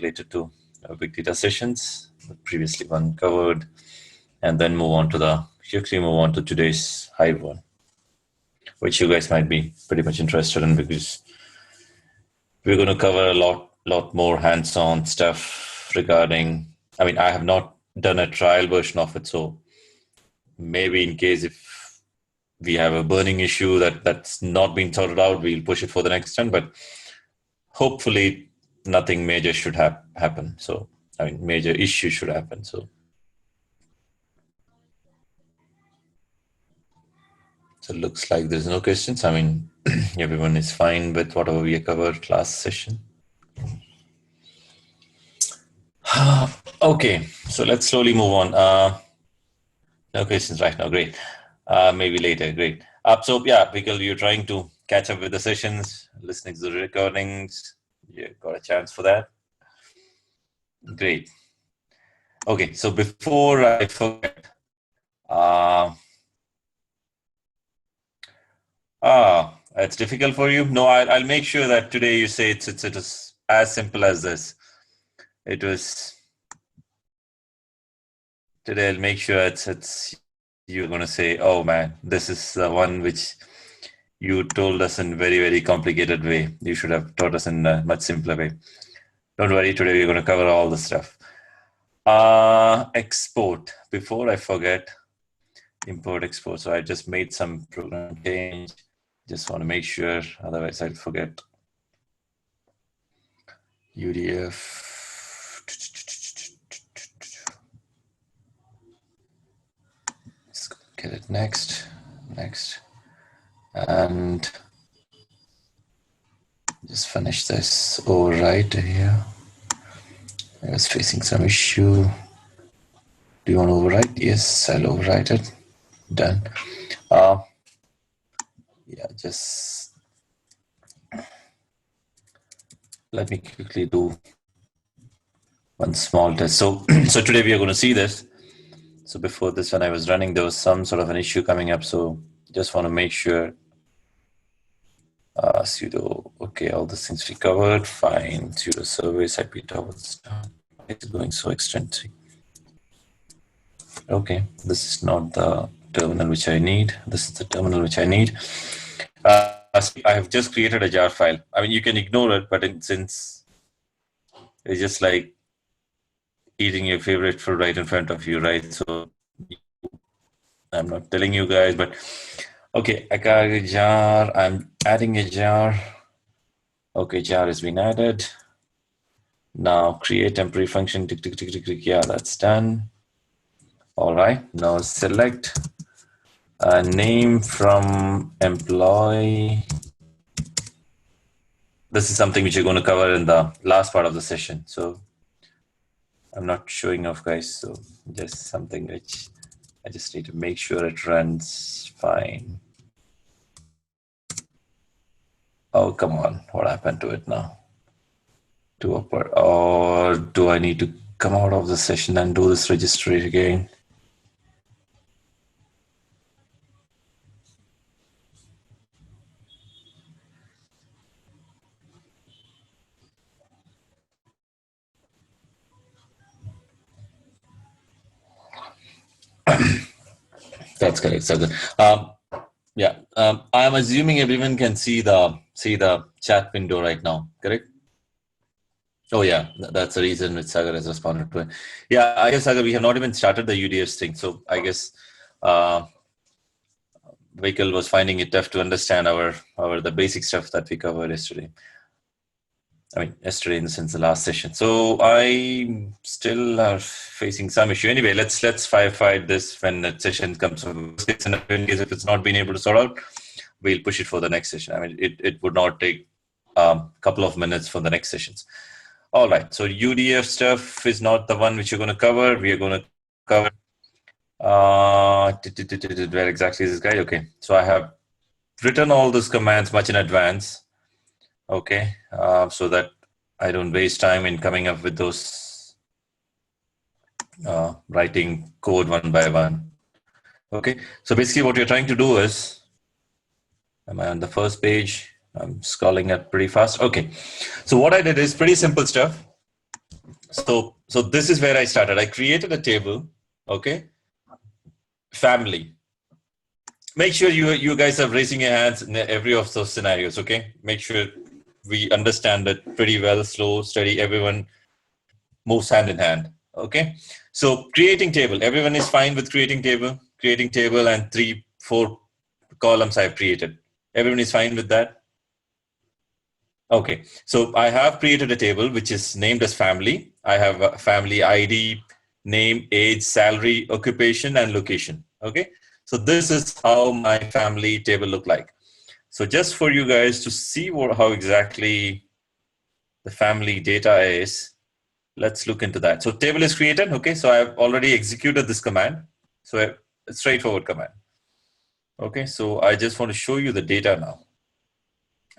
related to big data sessions, the previously one covered, and then quickly move on to today's Hive one, which you guys might be pretty much interested in because we're going to cover a lot more hands-on stuff regarding, I mean, I have not done a trial version of it, so maybe in case if we have a burning issue that's not been sorted out, we'll push it for the next time, but hopefully nothing major should happen. So, I mean, major issue should happen. So it looks like there's no questions. I mean, everyone is fine with whatever we covered last session. Okay, so let's slowly move on. No questions right now, great. Maybe later, great. So yeah, because you're trying to catch up with the sessions, listening to the recordings, you got a chance for that. Great. Okay, so before I forget, it's difficult for you? No, I'll make sure that today you say it is as simple as this. Today I'll make sure it's you're going to say, oh man, this is the one which you told us in very, very complicated way. You should have taught us in a much simpler way. Don't worry, today we're going to cover all the stuff. Export. Before I forget, import, export. So I just made some program change. Just want to make sure, otherwise I'll forget. UDF. Let's get it next, and just finish this overwrite here. I was facing some issue. Do you want to overwrite? Yes, I'll overwrite it. Done. Yeah, just let me quickly do one small test. So today we are going to see this. So before this, when I was running, there was some sort of an issue coming up. So just want to make sure sudo, okay, all the things we covered, fine. Sudo service, IP towards, it's going so extrinsic. Okay, this is not the terminal which I need. This is the terminal which I need. I have just created a jar file. I mean, you can ignore it, but since it's just like eating your favorite food right in front of you, right? So I'm not telling you guys, but okay, I got a jar. I'm adding a jar. Okay, jar has been added. Now create temporary function. Tick, tick, tick, tick, tick. Yeah, that's done. All right. Now select a name from employee. This is something which you're going to cover in the last part of the session. So I'm not showing off, guys. So just something which I just need to make sure it runs fine. Oh, come on. What happened to it now? To upward, or do I need to come out of the session and do this registry again? That's correct, Sagar. Yeah, I'm assuming everyone can see the chat window right now, correct? Oh yeah, that's the reason which Sagar has responded to it. Yeah, I guess, Sagar, we have not even started the UDF thing, so I guess Vehicle was finding it tough to understand the basic stuff that we covered yesterday. I mean, yesterday in the sense the last session. So I still are facing some issue. Anyway, let's firefight this when the session comes. In case if it's not been able to sort out, we'll push it for the next session. I mean, it would not take a couple of minutes for the next sessions. All right. So UDF stuff is not the one which you're going to cover. We are going to cover. Where exactly is this guy? Okay. So I have written all those commands much in advance. Okay, so that I don't waste time in coming up with those writing code one by one. Okay, so basically what you're trying to do is, am I on the first page? I'm scrolling up pretty fast. Okay, so what I did is pretty simple stuff. So this is where I started. I created a table, okay? Family. Make sure you guys are raising your hands in every of those scenarios, okay? Make sure we understand it pretty well, slow, steady, everyone moves hand in hand, okay? So creating table, everyone is fine with creating table and 3-4 columns I've created. Everyone is fine with that? Okay, so I have created a table which is named as family. I have a family ID, name, age, salary, occupation, and location. Okay, so this is how my family table look like. So just for you guys to see how exactly the family data is, let's look into that. So table is created. Okay, so I've already executed this command. So a straightforward command. Okay, so I just want to show you the data now,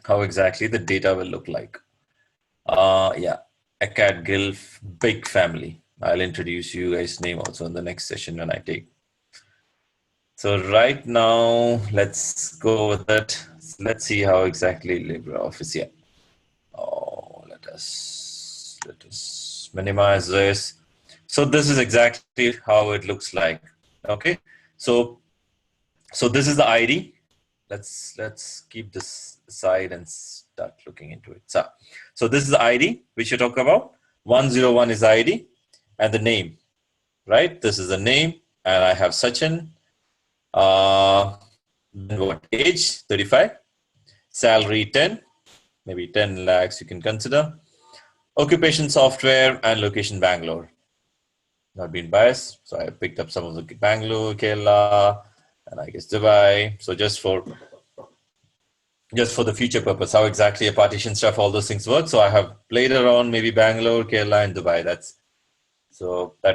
how exactly the data will look like. Yeah, Akat Gilf, big family. I'll introduce you guys' name also in the next session when I take. So right now, let's go with it. Let's see how exactly LibreOffice. Yeah. Oh, let us minimize this. So this is exactly how it looks like. Okay. So this is the ID. Let's keep this aside and start looking into it. So this is the ID which you talk about. 101 is ID and the name, right? This is the name, and I have Sachin. Then what? Age 35, salary 10, maybe 10 lakhs you can consider. Occupation software and location Bangalore. Not being biased, so I picked up some of the Bangalore, Kerala, and I guess Dubai. So just for the future purpose, how exactly a partition stuff, all those things work. So I have played around maybe Bangalore, Kerala, and Dubai. That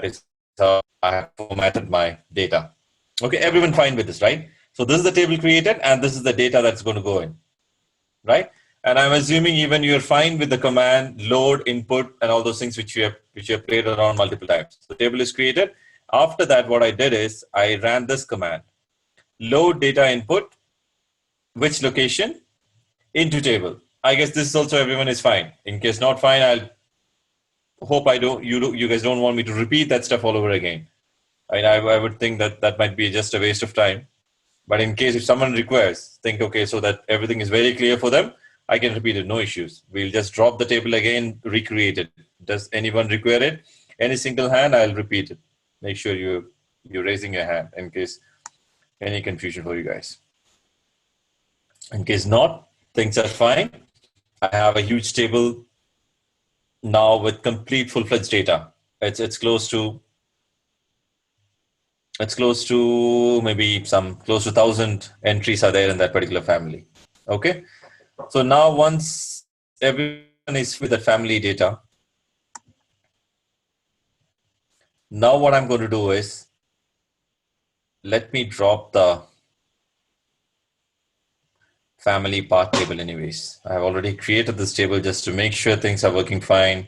is how I have formatted my data. Okay, everyone fine with this, right? So this is the table created, and this is the data that's going to go in, right? And I'm assuming even you're fine with the command load, input, and all those things which you have played around multiple times. The table is created. After that, what I did is I ran this command: load data input, which location into table. I guess this is also everyone is fine. In case not fine, I'll hope you guys don't want me to repeat that stuff all over again. I would think that might be just a waste of time. But in case if someone requires, think, okay, so that everything is very clear for them, I can repeat it, no issues. We'll just drop the table again, recreate it. Does anyone require it? Any single hand, I'll repeat it. Make sure you're raising your hand in case any confusion for you guys. In case not, things are fine. I have a huge table now with complete full-fledged data. It's close to maybe close to 1,000 entries are there in that particular family. Okay, so now once everyone is with the family data, now what I'm going to do is let me drop the family part table anyways. I have already created this table just to make sure things are working fine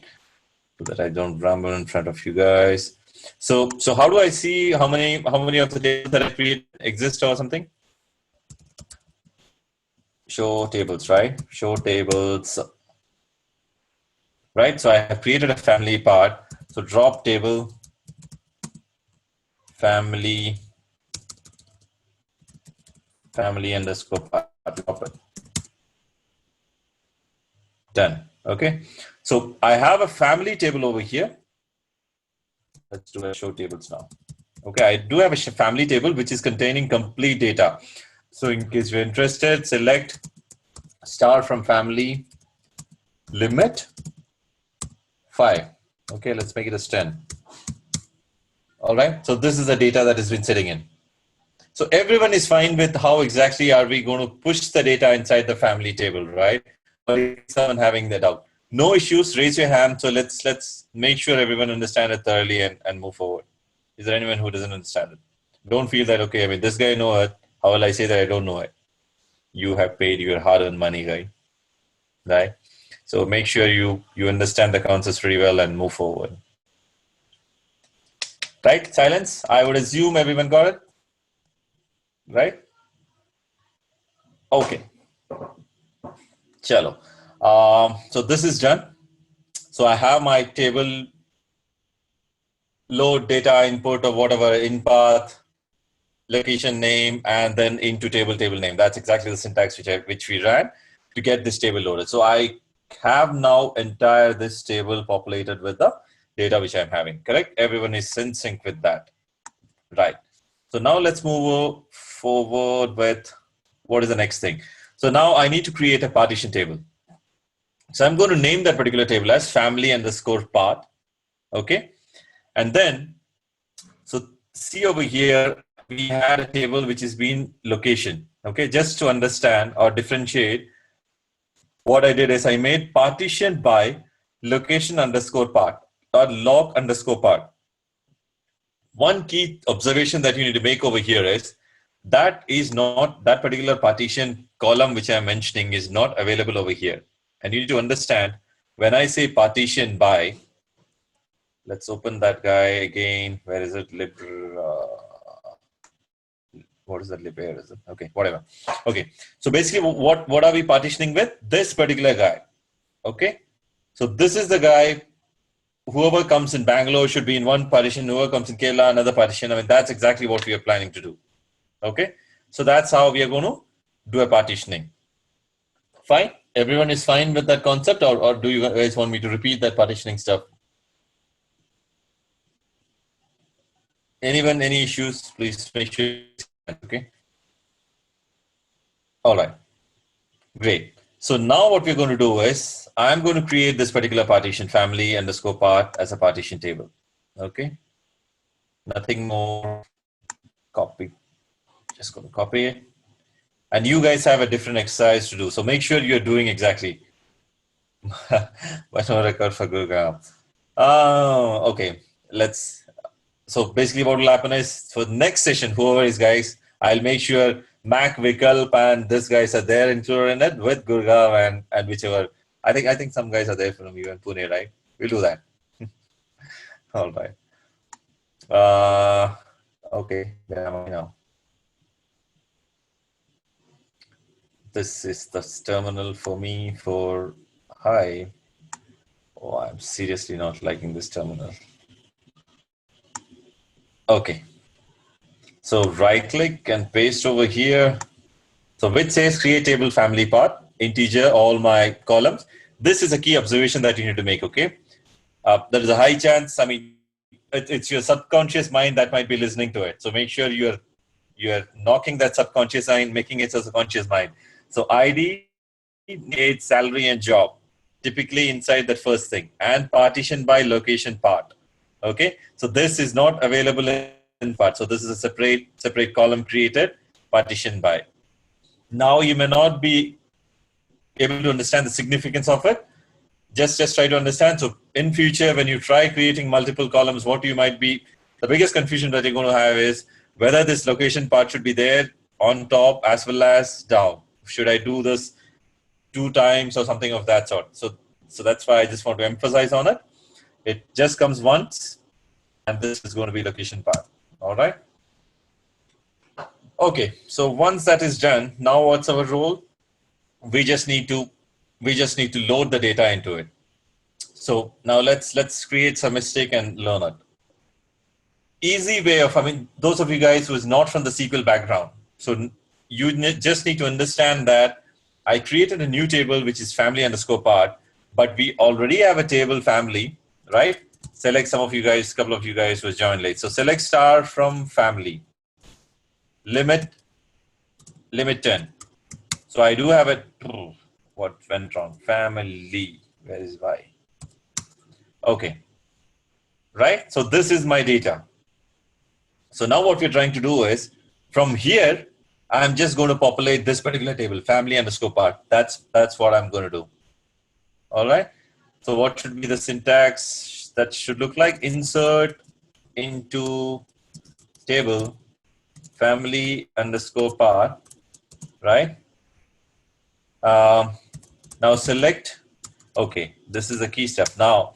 so that I don't ramble in front of you guys. So how do I see how many of the tables that I create exist or something? Show tables, right? Show tables, right? So I have created a family part. So drop table, family underscore part, drop it. Done. Okay. So I have a family table over here. Let's do a show tables now. Okay, I do have a family table which is containing complete data. So in case you're interested, select star from family, limit 5. Okay, let's make it as 10. All right, so this is the data that has been sitting in. So everyone is fine with how exactly are we going to push the data inside the family table, right? Or is someone having that doubt? No issues, raise your hand. So let's make sure everyone understands it thoroughly and move forward. Is there anyone who doesn't understand it? Don't feel that, okay, I mean, this guy know it. How will I say that I don't know it? You have paid your hard-earned money, right? So make sure you understand the concepts pretty well and move forward. Right? Silence. I would assume everyone got it. Right? Okay. Chalo. So this is done. So I have my table load data input or whatever in path, location name, and then into table name. That's exactly the syntax which we ran to get this table loaded. So I have now entire this table populated with the data which I'm having, correct? Everyone is in sync with that, right? So now let's move forward with what is the next thing. So now I need to create a partition table. So I'm going to name that particular table as family_path, okay? And then, so see over here, we had a table which has been location, okay? Just to understand or differentiate, what I did is I made partition by location_path or log_path. One key observation that you need to make over here is that particular partition column which I'm mentioning is not available over here. And you need to understand when I say partition by, let's open that guy again. Where is it? What is that? Where is it? Okay, whatever. Okay, so basically what are we partitioning with? This particular guy. Okay, so this is the guy. Whoever comes in Bangalore should be in one partition. Whoever comes in Kerala, another partition. I mean, that's exactly what we are planning to do. Okay, so that's how we are going to do a partitioning. Fine. Everyone is fine with that concept, or do you guys want me to repeat that partitioning stuff? Anyone, any issues? Please make sure. Okay. All right. Great. So now what we're going to do is I'm going to create this particular partition family_path as a partition table. Okay. Nothing more. Copy. Just going to copy it. And you guys have a different exercise to do. So make sure you're doing exactly. What's no record for Gurgaon? Oh, okay. So basically what will happen is for the next session, whoever is guys, I'll make sure Mac, Vikalp, and this guys are there included in it with Gurgaon and whichever. I think some guys are there from you in Pune, right? We'll do that. All right. Okay. Where am I now? This is the terminal for me for hi. Oh, I'm seriously not liking this terminal. Okay. So right click and paste over here. So which says create table family path, integer, all my columns. This is a key observation that you need to make, okay? There is a high chance, I mean, it's your subconscious mind that might be listening to it. So make sure you're knocking that subconscious mind, making it a subconscious mind. So ID, age, salary, and job, typically inside the first thing, and partition by location part. Okay, so this is not available in part. So this is a separate column created, partition by. Now you may not be able to understand the significance of it. Just try to understand. So in future, when you try creating multiple columns, what you might be, the biggest confusion that you're going to have is whether this location part should be there on top as well as down. Should I do this 2 times or something of that sort? So that's why I just want to emphasize on it. It just comes once, and this is going to be location part. All right. Okay. So once that is done, now what's our role? We just need to load the data into it. So now let's create some mistake and learn it. Easy way of, I mean, those of you guys who is not from the SQL background, so you just need to understand that I created a new table which is family_path, but we already have a table family, right? Select some of you guys, couple of you guys who joined late. So select star from family, limit 10. So I do have it. What went wrong? Family. Where is Y? Okay. Right? So this is my data. So now what we're trying to do is from here, I'm just going to populate this particular table, family_path. That's what I'm going to do. All right. So what should be the syntax that should look like? Insert into table family_path, right? Now select, okay, this is a key step. Now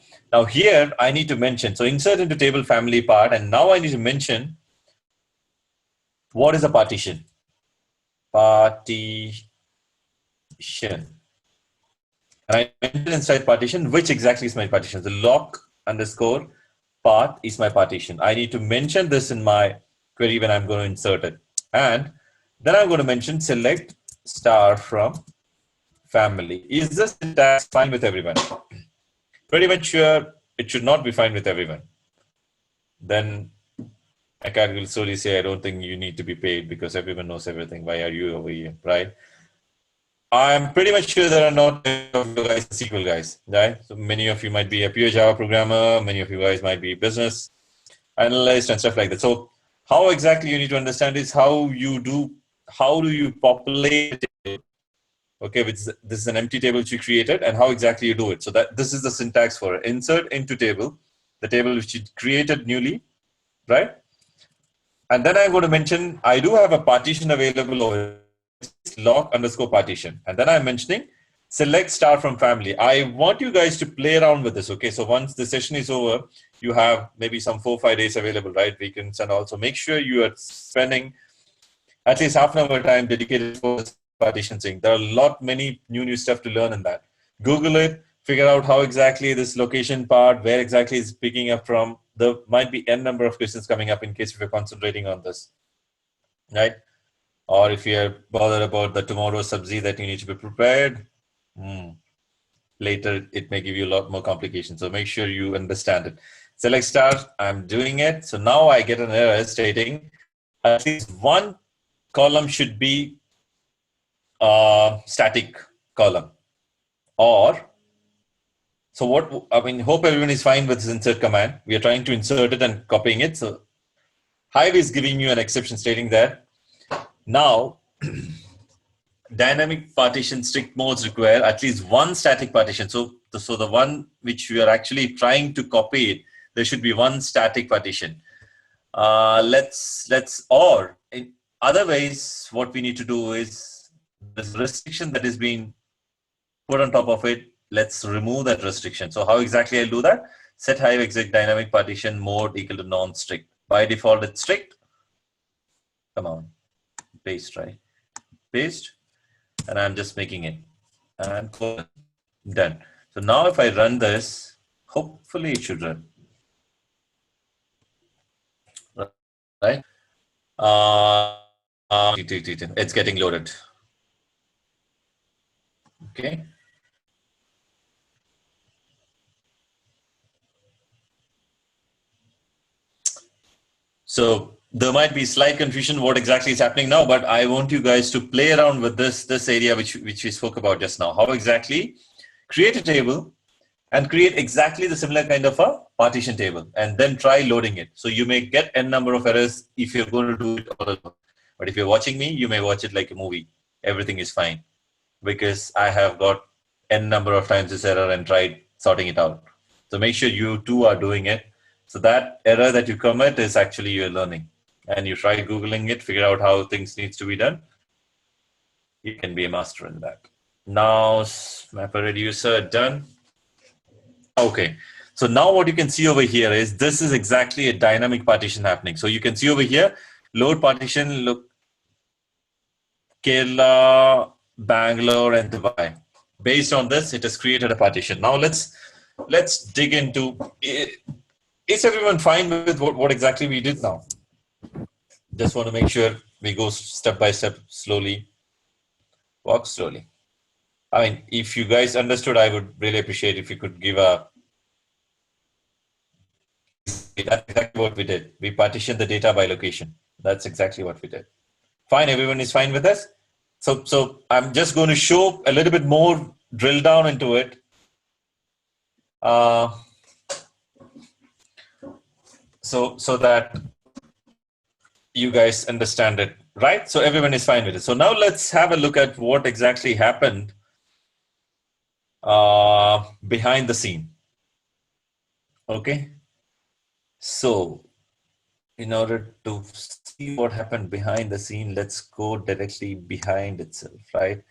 here I need to mention, so insert into table family part, and now I need to mention what is a partition. Partition. And I mentioned inside partition, which exactly is my partition? The lock_path path is my partition. I need to mention this in my query when I'm going to insert it. And then I'm going to mention select star from family. Is the syntax fine with everyone? Pretty much sure it should not be fine with everyone. Then I can slowly say, I don't think you need to be paid because everyone knows everything. Why are you over here, right? I'm pretty much sure there are not many of you guys SQL guys, right? So many of you might be a pure Java programmer. Many of you guys might be business analyst and stuff like that. So how exactly you need to understand is how do you populate a table? Okay, this is an empty table which you created, and how exactly you do it. So that this is the syntax for it. Insert into table, the table which you created newly, right? And then I'm going to mention, I do have a partition available over log underscore partition. And then I'm mentioning select star from family. I want you guys to play around with this. Okay. So once the session is over, you have maybe some 4 or 5 days available, right? Weekends. And also make sure you are spending at least half an hour time dedicated for this partition thing. There are many new stuff to learn in that. Google it, figure out how exactly this location part, where exactly is picking up from. There might be n number of questions coming up in case if you're concentrating on this, right? Or if you're bothered about the tomorrow subzi that you need to be prepared, later it may give you a lot more complications. So make sure you understand it. Select star, I'm doing it. So now I get an error stating at least one column should be a static column. Or, so what, I mean, hope everyone is fine with this insert command. We are trying to insert it and copying it. So Hive is giving you an exception stating that now dynamic partition strict modes require at least one static partition. So the one which we are actually trying to copy it, there should be one static partition. Or in other ways, what we need to do is this restriction that is being put on top of it, let's remove that restriction. So how exactly I'll do that? Set Hive exec dynamic partition mode equal to non-strict. By default, it's strict. Come on, paste, right? Paste, and I'm just making it. And done. So now if I run this, hopefully it should run. Right? It's getting loaded. Okay. So there might be slight confusion what exactly is happening now, but I want you guys to play around with this area which we spoke about just now. How exactly create a table and create exactly the similar kind of a partition table and then try loading it. So you may get n number of errors if you're going to do it all alone. But if you're watching me, you may watch it like a movie. Everything is fine because I have got n number of times this error and tried sorting it out. So make sure you too are doing it. So that error that you commit is actually you're learning. And you try Googling it, figure out how things needs to be done. You can be a master in that. Now, mapper reducer done. Okay. So now what you can see over here is this is exactly a dynamic partition happening. So you can see over here, load partition, look, Kerala, Bangalore, and Dubai. Based on this, it has created a partition. Now let's dig into it. Is everyone fine with what exactly we did now? Just want to make sure we go step by step, slowly, walk slowly. I mean, if you guys understood, I would really appreciate if you could give a. That's exactly what we did. We partitioned the data by location. That's exactly what we did. Fine, everyone is fine with this. So I'm just going to show a little bit more drill down into it. So that you guys understand it, right? So everyone is fine with it. So now let's have a look at what exactly happened behind the scene. Okay. So in order to see what happened behind the scene, let's go directly behind itself, right?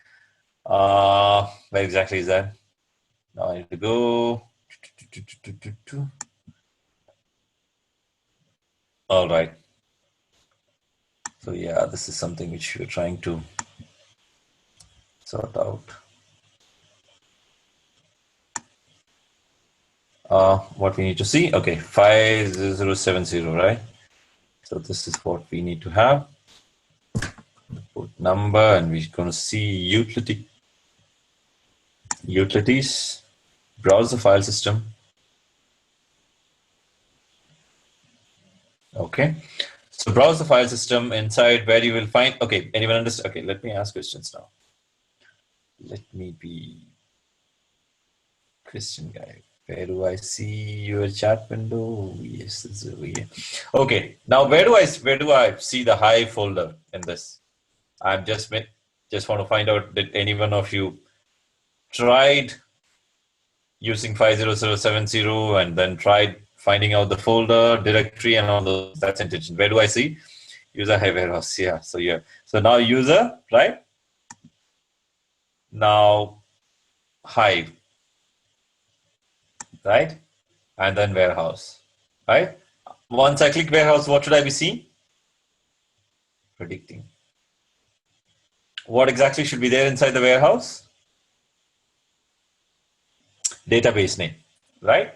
Where exactly is that? Now I need to go. All right. So yeah, this is something which we're trying to sort out. what we need to see. Okay, 50070, right? So this is what we need to have. Put number, and we're going to see utilities, browse the file system. Okay, so browse the file system inside where you will find. Okay, anyone understand? Okay, let me ask questions now. Let me be Christian guy. Where do I see your chat window? Yes, it's over here. Okay, now where do I see the Hive folder in this? I'm just want to find out, did any one of you tried using 50070 and then tried finding out the folder directory and all those? That's intention. Where do I see user Hive warehouse? Yeah, so yeah. So now user, right? Now Hive, right? And then warehouse, right? Once I click warehouse, what should I be seeing? Predicting. What exactly should be there inside the warehouse? Database name, right?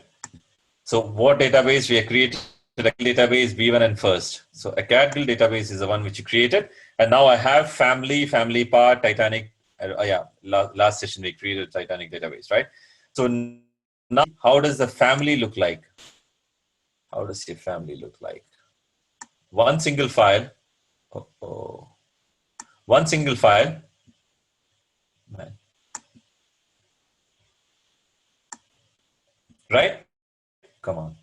So what database we are creating? A database B1 and first. So a CADGIL database is the one which you created. And now I have family part, Titanic. Yeah, last session we created a Titanic database, right? So now how does the family look like? How does your family look like? One single file. One single file. Man. Right? Come on.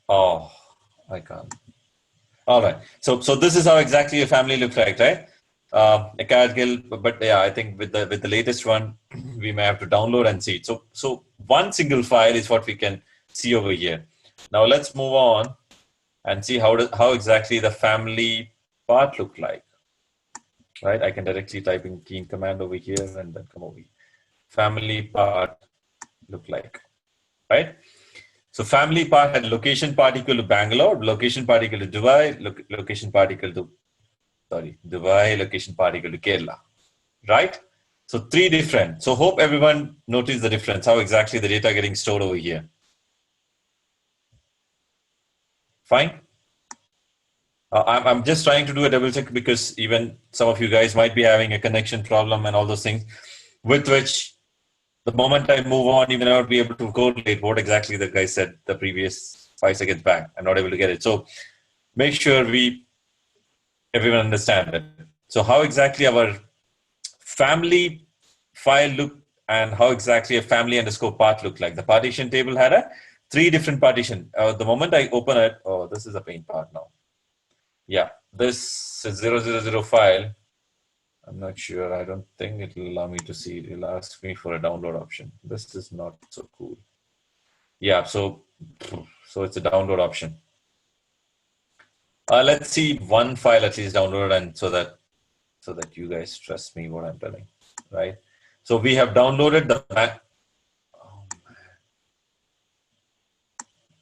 Oh, I can't. All right. So this is how exactly your family looks like, right? A CADGIL, but yeah, I think with the latest one, we may have to download and see it. So one single file is what we can see over here. Now let's move on and see how exactly the family part look like. Right? I can directly type in key command over here and then come over here. Family part look like, right? So family part had location part equal to Bangalore, location part equal to Dubai, location part equal to, Dubai, location part equal to Kerala, right? So three different. So hope everyone noticed the difference, how exactly the data getting stored over here. Fine. I'm just trying to do a double check because even some of you guys might be having a connection problem and all those things, with which the moment I move on, even I would be able to correlate what exactly the guy said the previous 5 seconds back. I'm not able to get it. So make sure everyone understand it. So how exactly our family file look and how exactly a family underscore part look like. The partition table had three different partition. The moment I open it, oh, this is a paint part now. Yeah, this is 000 file. I'm not sure. I don't think it will allow me to see it. It'll ask me for a download option. This is not so cool. Yeah, so it's a download option. Let's see one file at least downloaded, and so that you guys trust me what I'm telling, right? So we have downloaded the Mac. Oh man,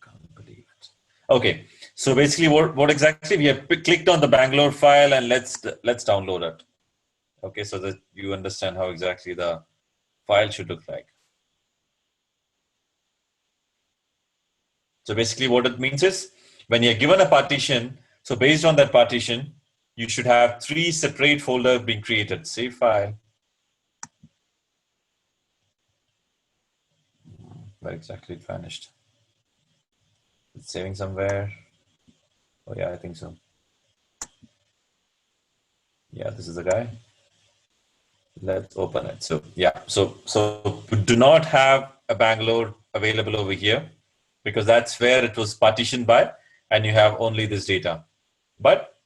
can't believe it. Okay, so basically, what exactly we have clicked on the Bangalore file, and let's download it. Okay, so that you understand how exactly the file should look like. So basically, what it means is when you're given a partition, so based on that partition, you should have three separate folders being created. Save file. Where exactly it vanished? It's saving somewhere. Oh yeah, I think so. Yeah, this is the guy. Let's open it. So yeah, so do not have a Bangalore available over here because that's where it was partitioned by, and you have only this data. But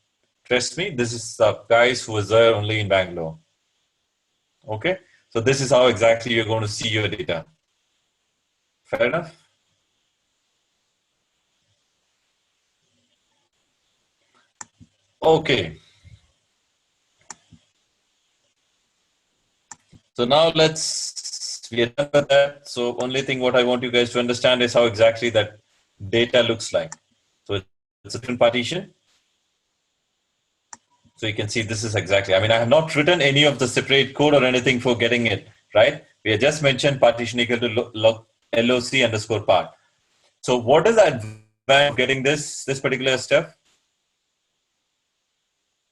trust me, this is the guys who was there only in Bangalore. Okay, so this is how exactly you're going to see your data. Fair enough. Okay. So now we are done with that. So only thing what I want you guys to understand is how exactly that data looks like. So it's a different partition. So you can see this is exactly, I mean, I have not written any of the separate code or anything for getting it, right? We have just mentioned partition equal to LOC underscore part. So what is the advantage of getting this particular step?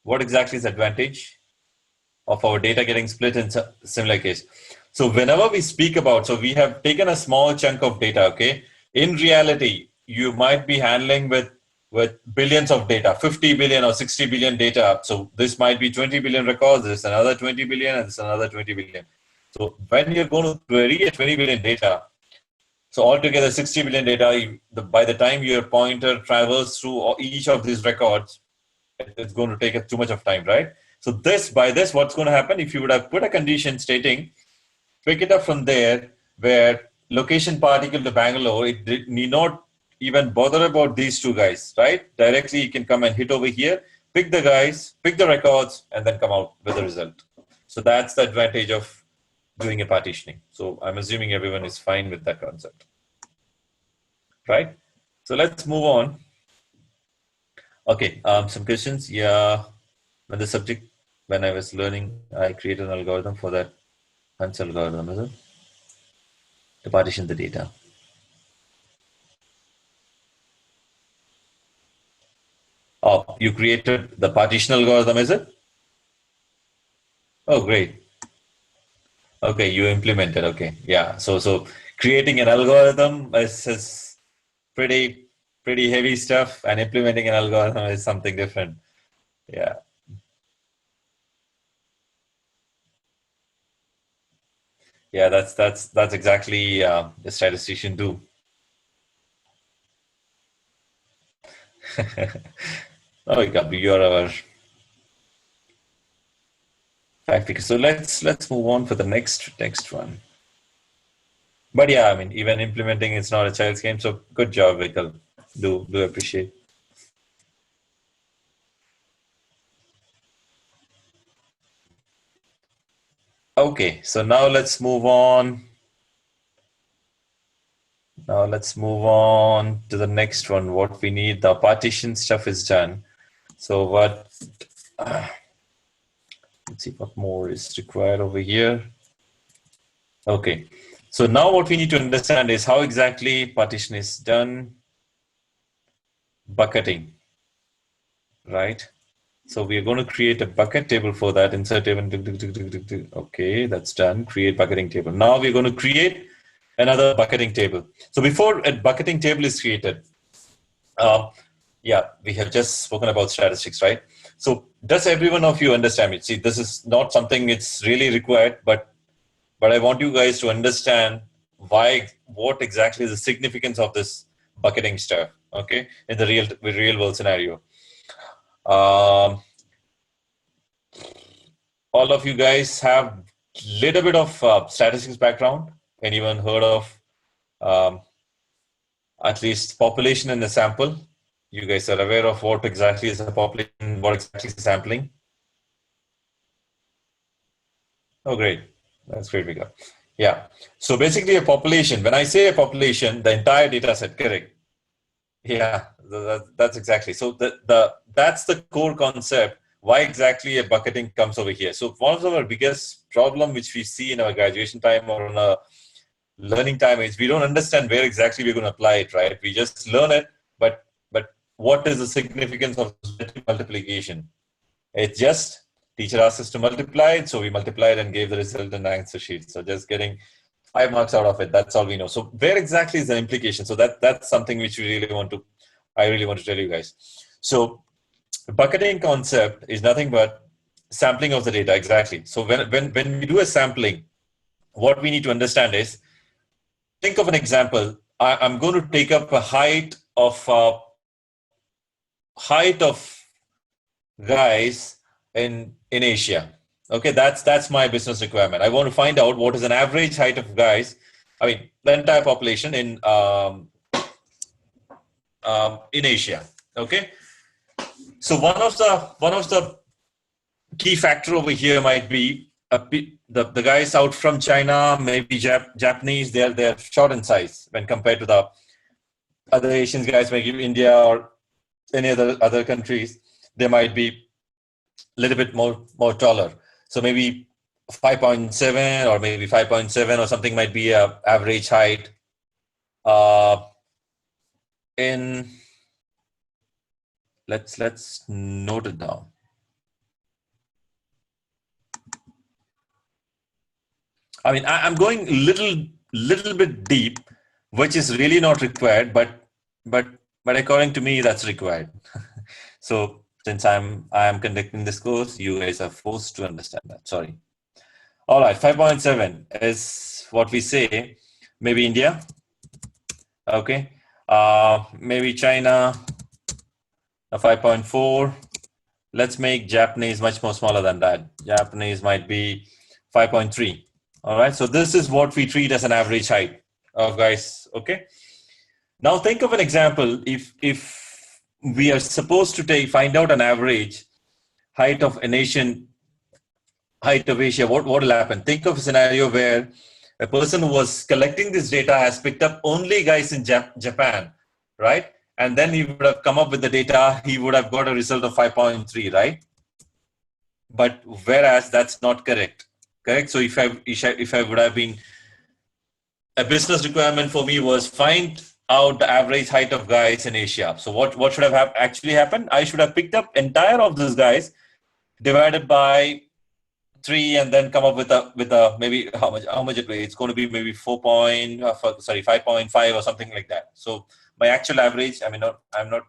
What exactly is the advantage of our data getting split in similar case? So whenever we speak about, so we have taken a small chunk of data, okay? In reality, you might be handling with billions of data, 50 billion or 60 billion data. So this might be 20 billion records, there's another 20 billion, and there's another 20 billion. So when you're going to query a 20 billion data, so altogether 60 billion data, by the time your pointer travels through each of these records, it's going to take too much of time, right? So by this, what's going to happen? If you would have put a condition stating, pick it up from there, where location particle to Bangalore, it need not even bother about these two guys, right? Directly, you can come and hit over here, pick the guys, pick the records, and then come out with the result. So that's the advantage of doing a partitioning. So I'm assuming everyone is fine with that concept, right? So let's move on. Okay, some questions. Yeah, when I was learning, I created an algorithm for that Hunt's algorithm, is it? To partition the data. Oh, you created the partition algorithm, is it? Oh, great. Okay, you implemented. Okay, yeah. So creating an algorithm is pretty heavy stuff, and implementing an algorithm is something different. Yeah. Yeah, that's exactly the statistician do. Oh, Gabi, you're our fact picker. So let's move on for the next one. But yeah, I mean, even implementing it's not a child's game. So good job, Vikal. Do appreciate. Okay, so now let's move on. Now let's move on to the next one. What we need, the partition stuff is done. So let's see what more is required over here. Okay, so now what we need to understand is how exactly partition is done. Bucketing, right? So we are going to create a bucket table for that. Insert table. Okay, that's done. Create bucketing table. Now we're going to create another bucketing table. So before a bucketing table is created, yeah, we have just spoken about statistics, right? So does every one of you understand it? See, this is not something it's really required, but I want you guys to understand what exactly is the significance of this bucketing stuff, okay, in the real world scenario. Um, all of you guys have little bit of statistics background. Anyone heard of um, at least population in the sample? You guys are aware of what exactly is a population, what exactly is the sampling? Oh, great. That's great, Vika. Yeah. So basically a population, when I say a population, the entire data set, correct? Yeah, that's exactly. So that's the core concept. Why exactly a bucketing comes over here? So one of our biggest problem which we see in our graduation time or in our learning time is we don't understand where exactly we're going to apply it, right? We just learn it, but what is the significance of multiplication? It's just teacher asked us to multiply it, so we multiplied and gave the result in the answer sheet. So just getting 5 marks out of it. That's all we know. So where exactly is the implication? So that's something which I really want to tell you guys. So bucketing concept is nothing but sampling of the data. Exactly. So when we do a sampling, what we need to understand is, think of an example. I'm going to take up a height of guys in Asia. Okay, that's my business requirement. I want to find out what is an average height of guys. I mean, the entire population in Asia. Okay, so one of the key factor over here might be the guys out from China, maybe Japanese. They're short in size when compared to the other Asian guys, maybe India or any other countries. They might be a little bit more taller. So maybe 5.7 or maybe 5.7 or something might be a average height. In let's note it down. I mean, I'm going little bit deep, which is really not required, but according to me, that's required. So since I am conducting this course, you guys are forced to understand that. Sorry. All right, 5.7 is what we say. Maybe India. Okay. Maybe China. 5.4. Let's make Japanese much more smaller than that. Japanese might be 5.3. All right. So this is what we treat as an average height of guys. Okay. Now think of an example. If we are supposed to find out an average height of a nation, height of Asia, what will happen? Think of a scenario where a person who was collecting this data has picked up only guys in Japan, right? And then he would have come up with the data, he would have got a result of 5.3, right? But whereas that's not correct. So if I would have been, a business requirement for me was find out the average height of guys in Asia. So what should have actually happened? I should have picked up entire of these guys, divided by 3, and then come up with a maybe how much it weighs. It's going to be maybe 5.5 or something like that. So my actual average, I mean, I'm not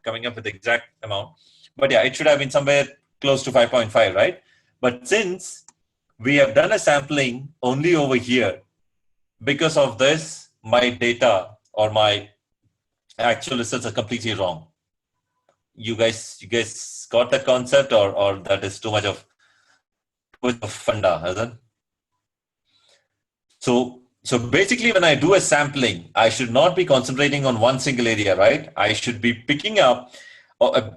coming up with the exact amount, but yeah, it should have been somewhere close to 5.5, right? But since we have done a sampling only over here, because of this, my data or my actual results are completely wrong. You guys got the concept, or that is too much of funda, isn't it? So basically, when I do a sampling, I should not be concentrating on one single area, right? I should be picking up a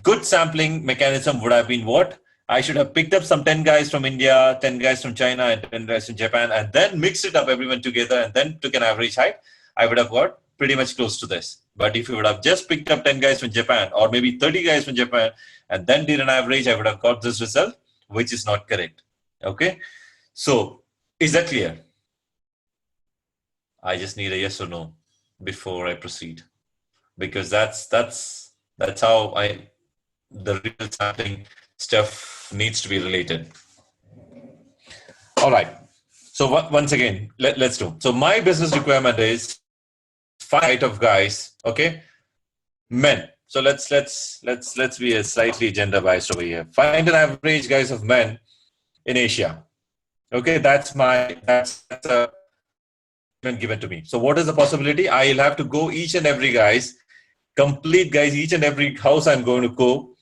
good sampling mechanism would have been what? I should have picked up some 10 guys from India, 10 guys from China, and 10 guys from Japan, and then mixed it up everyone together and then took an average height. I would have got pretty much close to this. But if you would have just picked up 10 guys from Japan or maybe 30 guys from Japan and then did an average, I would have got this result, which is not correct. Okay. So is that clear? I just need a yes or no before I proceed, because that's how the real sampling stuff needs to be related. All right. So once again, let's do. So my business requirement is height of guys. Okay, men. So let's be a slightly gender biased over here. Find an average guys of men in Asia. Okay, that's a given to me. So what is the possibility? I'll have to go each and every complete guys, each and every house I'm going to go,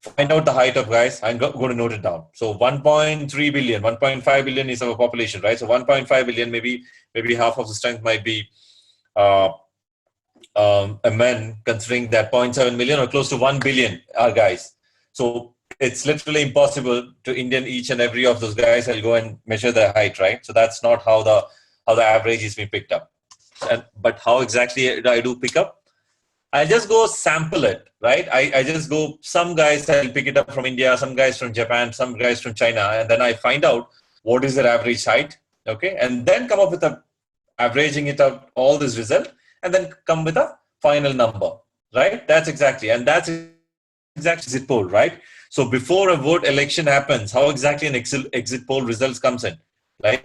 find out the height of guys. I'm going to note it down. So 1.3 billion, 1.5 billion is our population, right? So 1.5 billion, maybe half of the strength might be a men, considering that 0.7 million or close to 1 billion are guys. So it's literally impossible to Indian each and every of those guys. I'll go and measure their height, right? So that's not how the average is being picked up. But how exactly do I do pick up? I just go sample it, right? I just go, some guys I'll pick it up from India, some guys from Japan, some guys from China, and then I find out what is their average height, okay? And then come up with averaging it out, all this result, and then come with a final number, right? That's exactly exit poll, right? So before a vote election happens, how exactly an exit poll results comes in, right?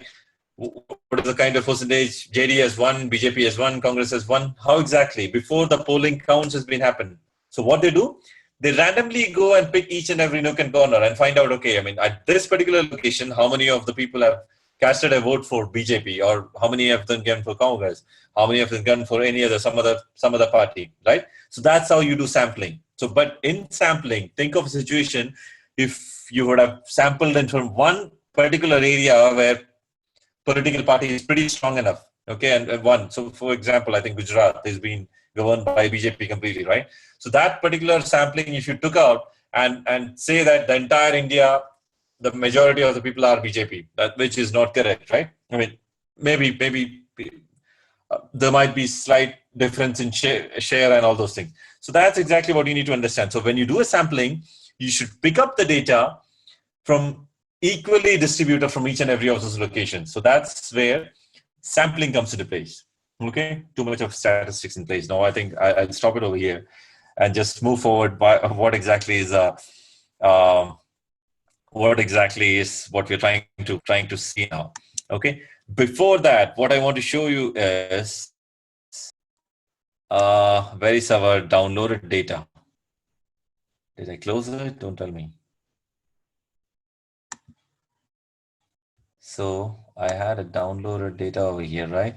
What is the kind of percentage? JD has won, BJP has won, Congress has won. How exactly? Before the polling counts has been happened. So what they do, they randomly go and pick each and every nook and corner and find out, okay, I mean, at this particular location, how many of the people have casted a vote for BJP, or how many have them gone for Congress, how many have them gone for some other party, right? So that's how you do sampling. So, but in sampling, think of a situation if you would have sampled in from one particular area where political party is pretty strong enough, okay, and one. So, for example, I think Gujarat has been governed by BJP completely, right? So that particular sampling, if you took out and say that the entire India, the majority of the people are BJP, which is not correct, right? I mean, maybe there might be slight difference in share and all those things. So that's exactly what you need to understand. So when you do a sampling, you should pick up the data from equally distributed from each and every of those locations. So that's where sampling comes into place. Okay, too much of statistics in place. No, I think I'll stop it over here and just move forward by what exactly is what we're trying to see now. Okay, before that, what I want to show you is where is our downloaded data? Did I close it? Don't tell me. So I had a downloaded data over here, right?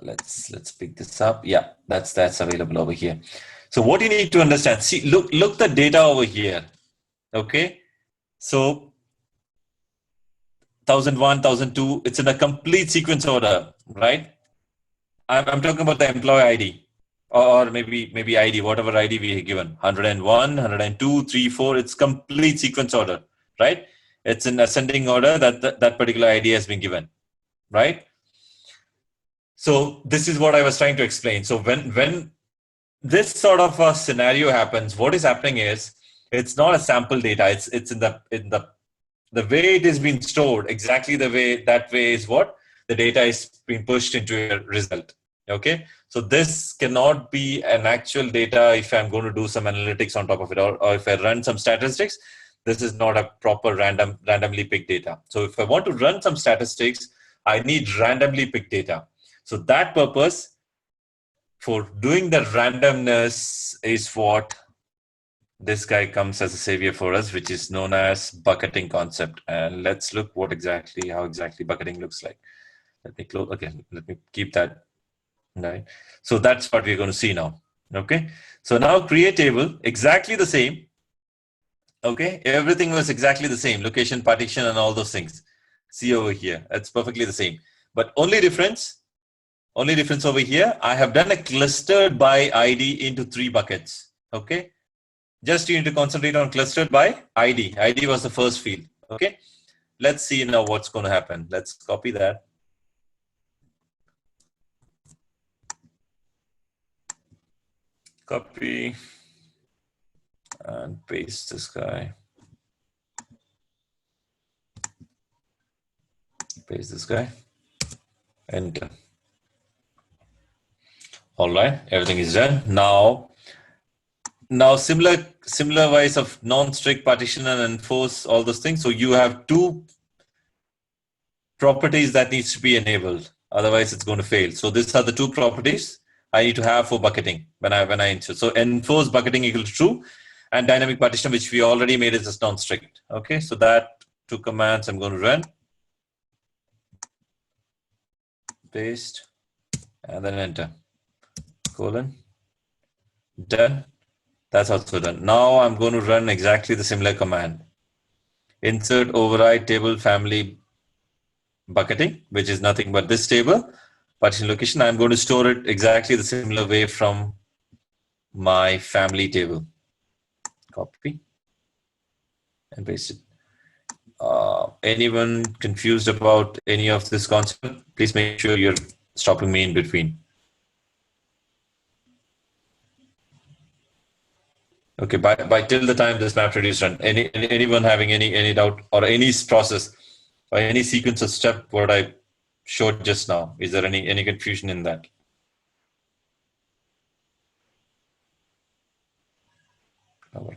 Let's pick this up. Yeah, that's available over here. So what you need to understand, see, look the data over here. Okay, so 1001, 1002, it's in a complete sequence order, right? I'm talking about the employee ID or maybe ID, whatever ID we have given, 101, 102, 3, 4, it's complete sequence order, right? It's in ascending order that particular ID has been given, right? So this is what I was trying to explain. So when this sort of a scenario happens, what is happening is it's not a sample data. It's in the way it is being stored, exactly that way is what the data is being pushed into a result. Okay, so this cannot be an actual data if I'm going to do some analytics on top of it, or if I run some statistics. This is not a proper randomly picked data. So if I want to run some statistics, I need randomly picked data. So that purpose for doing the randomness is what this guy comes as a savior for us, which is known as bucketing concept. And let's look how exactly bucketing looks like. Let me close. Okay, let me keep that. Right. So that's what we're going to see now. Okay. So now create table, exactly the same. Okay. Everything was exactly the same, location, partition, and all those things. See over here, it's perfectly the same. But only difference over here, I have done a clustered by ID into 3 buckets. Okay. Just you need to concentrate on clustered by ID. ID was the first field. Okay. Let's see now what's going to happen. Let's copy that. Copy and paste this guy. Paste this guy. Enter. All right, everything is done. Now similar ways of non-strict partition and enforce all those things. So you have 2 properties that needs to be enabled. Otherwise, it's going to fail. So these are the 2 properties I need to have for bucketing when I insert. So enforce bucketing equal to true, and dynamic partition, which we already made is just non-strict. Okay, so that 2 commands I'm going to run. Paste and then enter. Colon. Done. That's also done. Now I'm going to run exactly the similar command. Insert override table family bucketing, which is nothing but this table, partition location. I'm going to store it exactly the similar way from my family table. Copy and paste it. Anyone confused about any of this concept? Please make sure you're stopping me in between. Okay, by till the time this map reduce run, anyone having any doubt or any process or any sequence of step what I showed just now? Is there any confusion in that?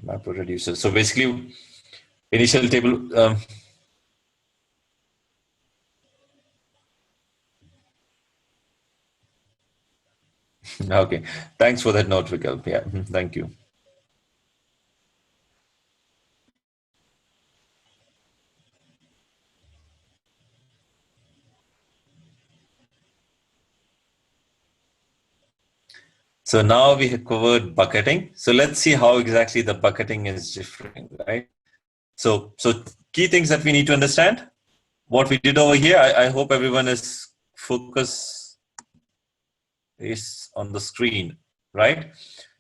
Map reducer. So basically, initial table. Okay, thanks for that note, Vikalp. Yeah, thank you. So now we have covered bucketing. So let's see how exactly the bucketing is different, right? So key things that we need to understand. What we did over here, I hope everyone is focus is on the screen, right?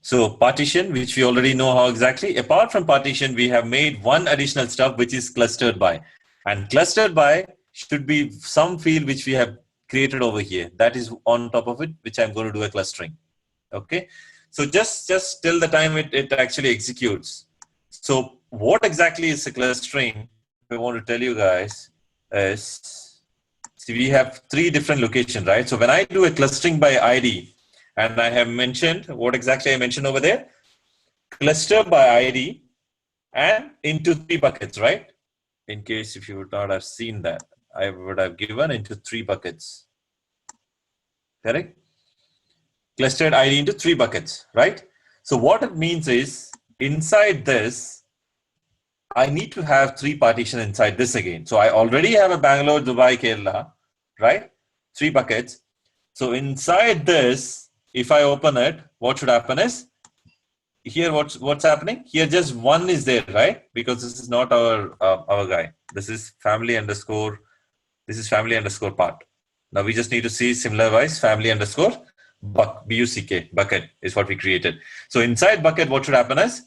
So partition, which we already know how exactly. Apart from partition, we have made one additional stuff, which is clustered by. And clustered by should be some field which we have created over here. That is on top of it, which I'm going to do a clustering. Okay, so just till the time it actually executes. So what exactly is a clustering? I want to tell you guys is, see, we have 3 different locations, right? So when I do a clustering by ID, and I have mentioned what exactly I mentioned over there, cluster by ID and into 3 buckets, right? In case if you would not have seen that, I would have given into 3 buckets, correct? Clustered ID into 3 buckets, right? So what it means is inside this, I need to have 3 partition inside this again. So I already have a Bangalore, Dubai, Kerala, right? 3 buckets. So inside this, if I open it, what should happen is, here what's happening? Here just one is there, right? Because this is not our guy. This is family underscore. This is family underscore part. Now we just need to see similar wise family underscore buck bucket is what we created. So inside bucket, what should happen is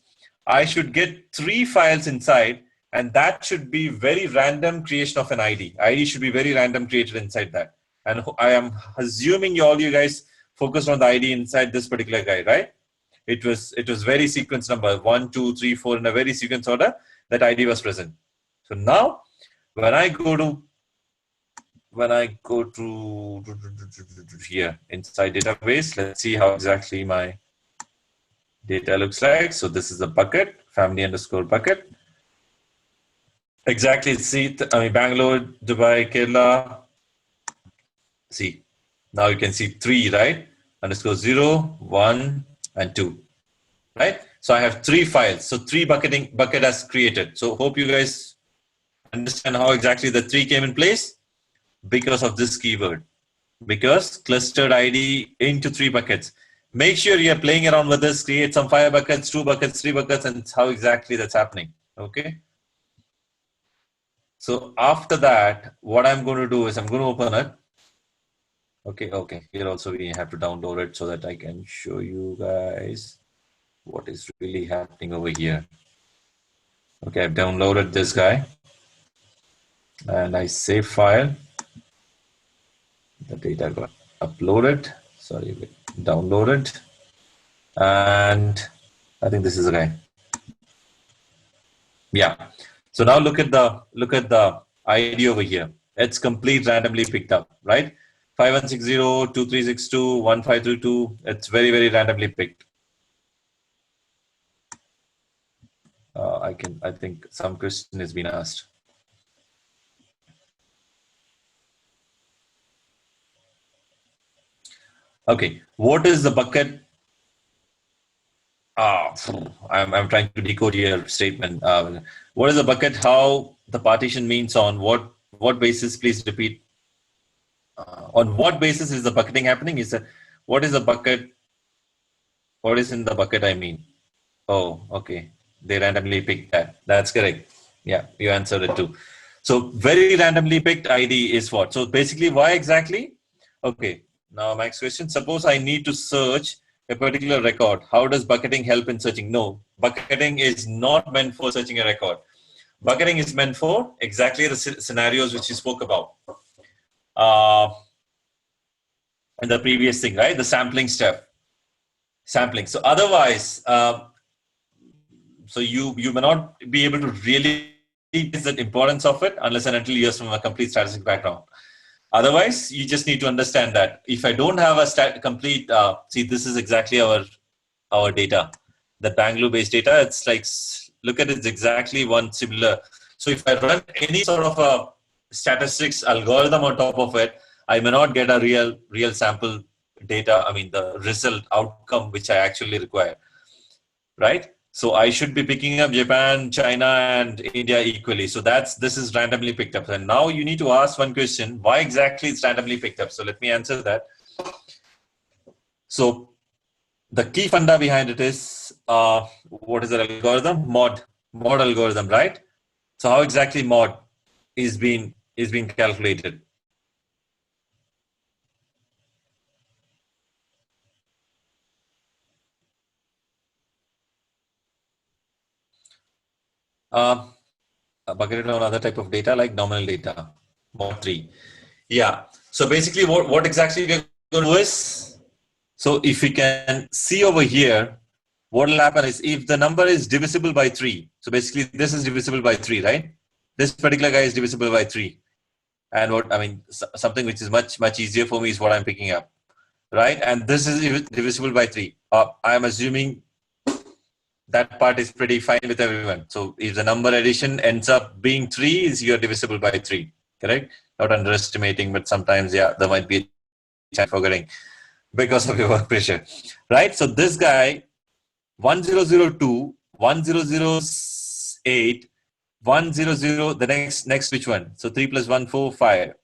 I should get 3 files inside, and that should be very random creation of an ID. ID should be very random created inside that. And I am assuming all you guys focused on the ID inside this particular guy, right? It was very sequence number 1, 2, 3, 4 in a very sequence order that ID was present. So now when I go to here inside database, let's see how exactly my data looks like. So this is the bucket, family underscore bucket. Exactly, see, Bangalore, Dubai, Kerala. See, now you can see 3, right? Underscore 0, 1, and 2, right? So I have 3 files. So 3 bucket has created. So hope you guys understand how exactly the 3 came in place because of this keyword. Because clustered ID into 3 buckets. Make sure you're playing around with this, create some 5 buckets, 2 buckets, 3 buckets, and how exactly that's happening. Okay. So after that, what I'm going to do is I'm going to open it. Okay. Here also we have to download it so that I can show you guys what is really happening over here. Okay, I've downloaded this guy and I save file. The data got uploaded. Sorry, downloaded. And I think this is the guy. Yeah. So now look at the ID over here. It's complete randomly picked up, right? 5160, 2362, 1532. It's very, very randomly picked. I think some question has been asked. Okay, what is the bucket? I'm trying to decode your statement. What is the bucket? How the partition means on what basis? Please repeat. On what basis is the bucketing happening? What is the bucket? What is in the bucket? I mean, oh, okay. They randomly picked that. That's correct. Yeah, you answered it too. So very randomly picked ID is what? So basically, why exactly? Okay. Now, next question. Suppose I need to search a particular record. How does bucketing help in searching? No, bucketing is not meant for searching a record. Bucketing is meant for exactly the scenarios which you spoke about in the previous thing, right? The sampling step. Sampling. So otherwise, so you may not be able to really get the importance of it unless and until you're from a complete statistic background. Otherwise, you just need to understand that if I don't have a complete, see, this is exactly our data, the Bangalore-based data. It's like, look at it, it's exactly one similar. So if I run any sort of a statistics algorithm on top of it, I may not get a real sample data. I mean, the result outcome which I actually require, right? So I should be picking up Japan, China, and India equally. So this is randomly picked up. And now you need to ask one question: why exactly it's randomly picked up? So let me answer that. So the key funda behind it is what is the algorithm? Mod algorithm, right? So how exactly mod is being calculated? Bucketed on other type of data like nominal data, mod 3. Yeah. So basically, what exactly we're going to do is, so if we can see over here, what will happen is if the number is divisible by 3, so basically this is divisible by 3, right? This particular guy is divisible by 3. And what, I mean, something which is much easier for me is what I'm picking up, right? And this is divisible by 3. I'm assuming that part is pretty fine with everyone. So if the number addition ends up being 3, is you're divisible by 3, correct? Not underestimating, but sometimes, yeah, there might be a chance forgetting because of your work pressure, right? So this guy, 1002, 1008, 100, the next which one? So 3 plus 1, 4, 5.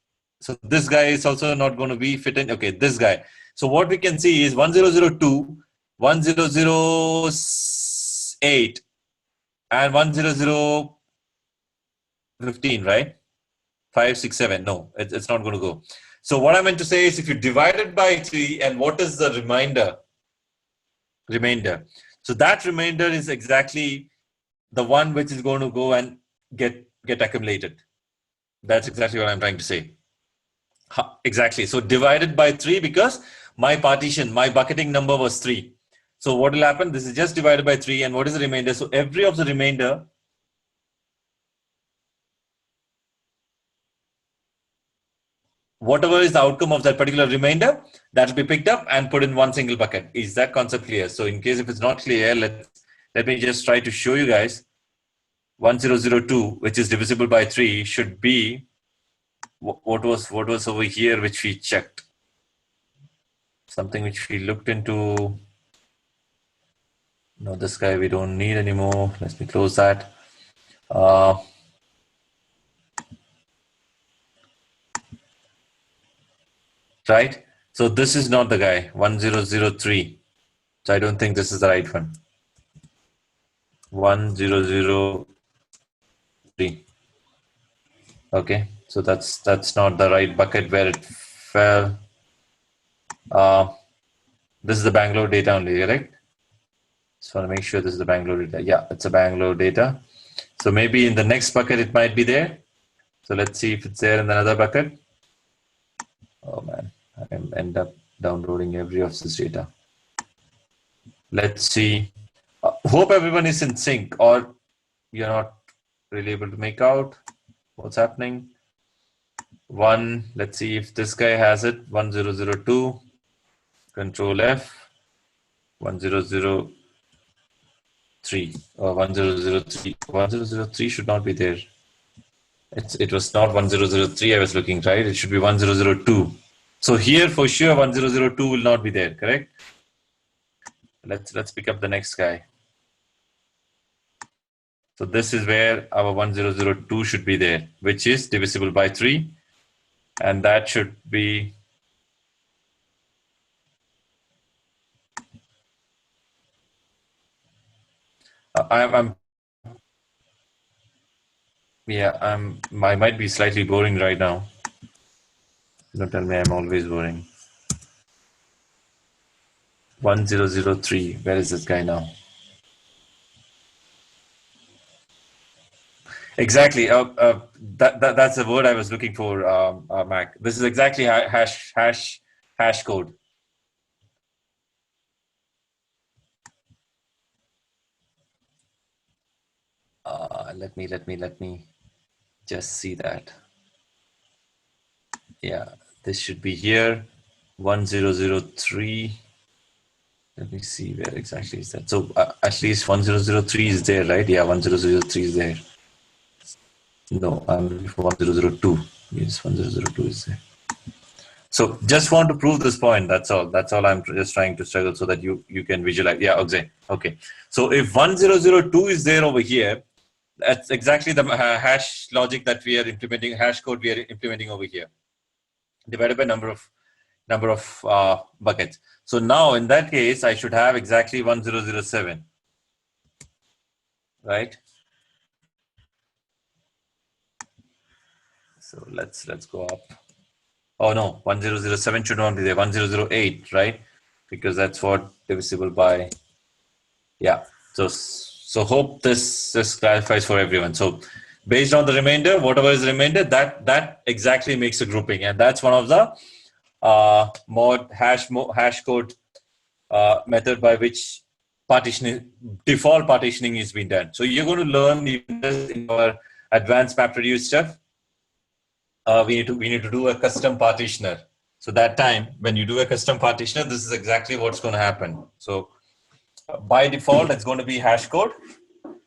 So this guy is also not going to be fit in. Okay, this guy. So what we can see is 1002, 1008, and 10015, right? 5, 6, 7. No, it's not going to go. So what I meant to say is if you divide it by 3, and what is the remainder? So that remainder is exactly the one which is going to go and get accumulated. That's exactly what I'm trying to say. Exactly. So divided by 3 because my partition, my bucketing number was 3. So what will happen? This is just divided by 3. And what is the remainder? So every of the remainder, whatever is the outcome of that particular remainder, that will be picked up and put in one single bucket. Is that concept clear? So in case if it's not clear, let me just try to show you guys. 1002, which is divisible by 3, should be what was over here, which we checked. Something which we looked into. No, this guy we don't need anymore. Let me close that. Right? So this is not the guy, 1003. So I don't think this is the right one. 1003. Okay, so that's not the right bucket where it fell. This is the Bangalore data only, correct? Just want to make sure this is the Bangalore data. Yeah, it's a Bangalore data. So maybe in the next bucket it might be there. So let's see if it's there in another bucket. Oh man, I end up downloading every of this data. Let's see. Hope everyone is in sync, or you're not really able to make out what's happening. Let's see if this guy has it. 1002. Control F. 1003 or 1003. 1003 should not be there. It was not 1003 I was looking, right? It should be 1002. So here for sure 1002 will not be there, correct? Let's pick up the next guy. So this is where our 1002 should be there, which is divisible by 3. And that should be I might be slightly boring right now. Don't tell me I'm always boring. 1003. Where is this guy now? Exactly. That's the word I was looking for, Mac. This is exactly hash code. Let me just see that. Yeah, this should be here. 1003. Let me see where exactly is that. So at least 1003 is there, right? Yeah, 1003 is there. No, I'm looking for 1002. Yes, 1002 is there. So just want to prove this point. That's all. That's all I'm just trying to struggle so that you can visualize. Yeah, okay. So if 1002 is there over here, that's exactly the hash logic that we are implementing, hash code we are implementing over here, divided by number of buckets. So now in that case, I should have exactly 1007, right? So let's go up. Oh no, 1007 should not be there. 1008, right? Because that's what divisible by. Yeah. So hope this clarifies for everyone. So based on the remainder, whatever is the remainder, that exactly makes a grouping, and that's one of the hash code method by which default partitioning is being done. So you're going to learn even this in our advanced MapReduce stuff. We need to do a custom partitioner. So that time when you do a custom partitioner, this is exactly what's going to happen. So by default, it's going to be hash code,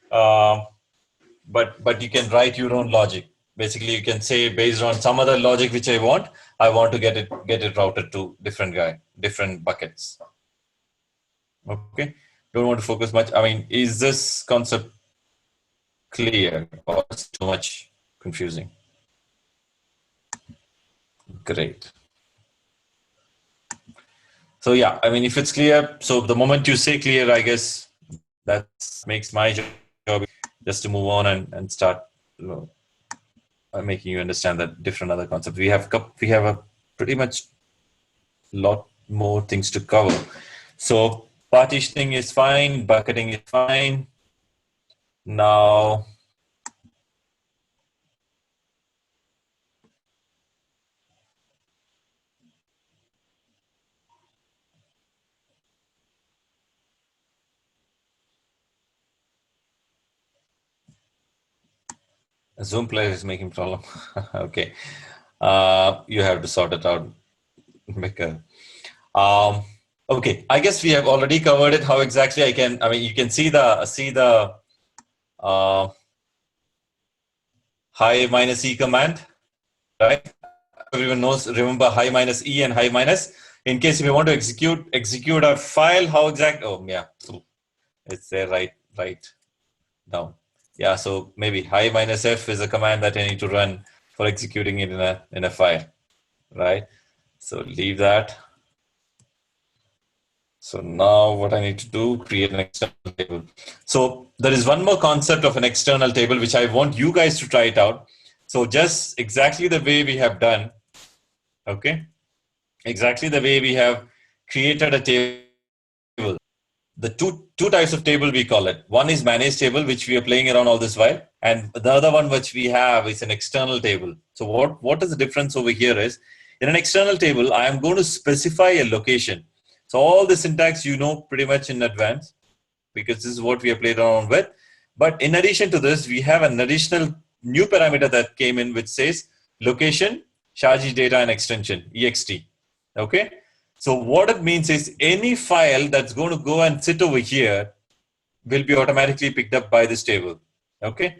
but you can write your own logic. Basically, you can say based on some other logic which I want to get it routed to different buckets. Okay, don't want to focus much. I mean, is this concept clear or is it too much confusing? Great. So yeah, I mean, if it's clear, so the moment you say clear, I guess that makes my job just to move on and start making you understand that different other concepts. We have a pretty much lot more things to cover. So partitioning is fine, bucketing is fine. Now, Zoom player is making problem. Okay, you have to sort it out. Because, okay, I guess we have already covered it. How exactly I mean, you can see the high minus e command, right? Everyone knows. Remember high minus e and high minus. In case if you want to execute a file, how exact? Oh yeah, it's there right down. Yeah, so maybe high minus f is a command that I need to run for executing it in a file, right? So leave that. So now what I need to do, create an external table. So there is one more concept of an external table, which I want you guys to try it out. So just exactly the way we have done, okay? Exactly the way we have created a table. The two types of table we call it. One is managed table, which we are playing around all this while. And the other one which we have is an external table. So what is the difference over here is, in an external table, I am going to specify a location. So all the syntax you know pretty much in advance, because this is what we have played around with. But in addition to this, we have an additional new parameter that came in, which says location, Shaji data and extension, ext. Okay. So what it means is any file that's going to go and sit over here will be automatically picked up by this table. Okay.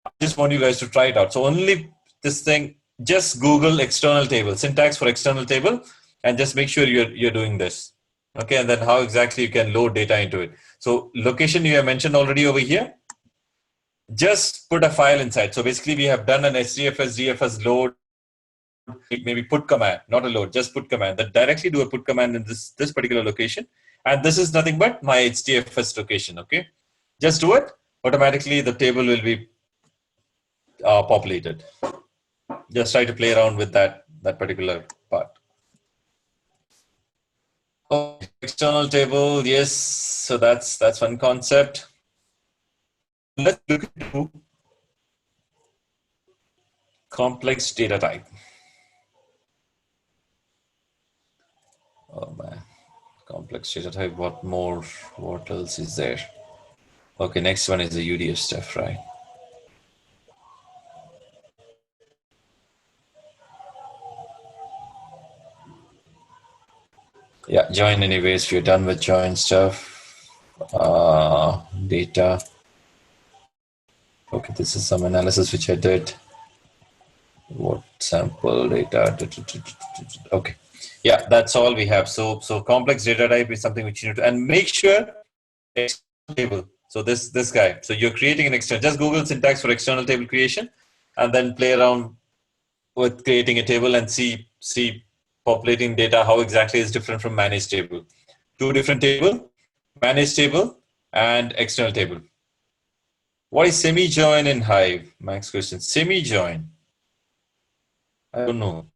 I just want you guys to try it out. So only this thing, just Google external table, syntax for external table, and just make sure you're doing this. Okay. And then how exactly you can load data into it. So location you have mentioned already over here. Just put a file inside. So basically we have done an SDFS load, maybe put command, not a load, just put command, that directly do a put command in this particular location. And this is nothing but my HDFS location. Okay. Just do it. Automatically the table will be populated. Just try to play around with that particular part. Oh, external table. Yes. So that's one concept. Let's look into complex data type. Oh man, complex data type. What else is there? Okay, next one is the UDF stuff, right? Yeah, join anyways. If you're done with join stuff, data. Okay, this is some analysis which I did. What sample data? Okay, yeah, that's all we have. So complex data type is something which you need to, and make sure external table. So this guy. So you're creating an external. Just Google syntax for external table creation, and then play around with creating a table and see populating data how exactly is different from managed table. Two different table, managed table and external table. What is semi-join in Hive? Max question. Semi-join. I don't know.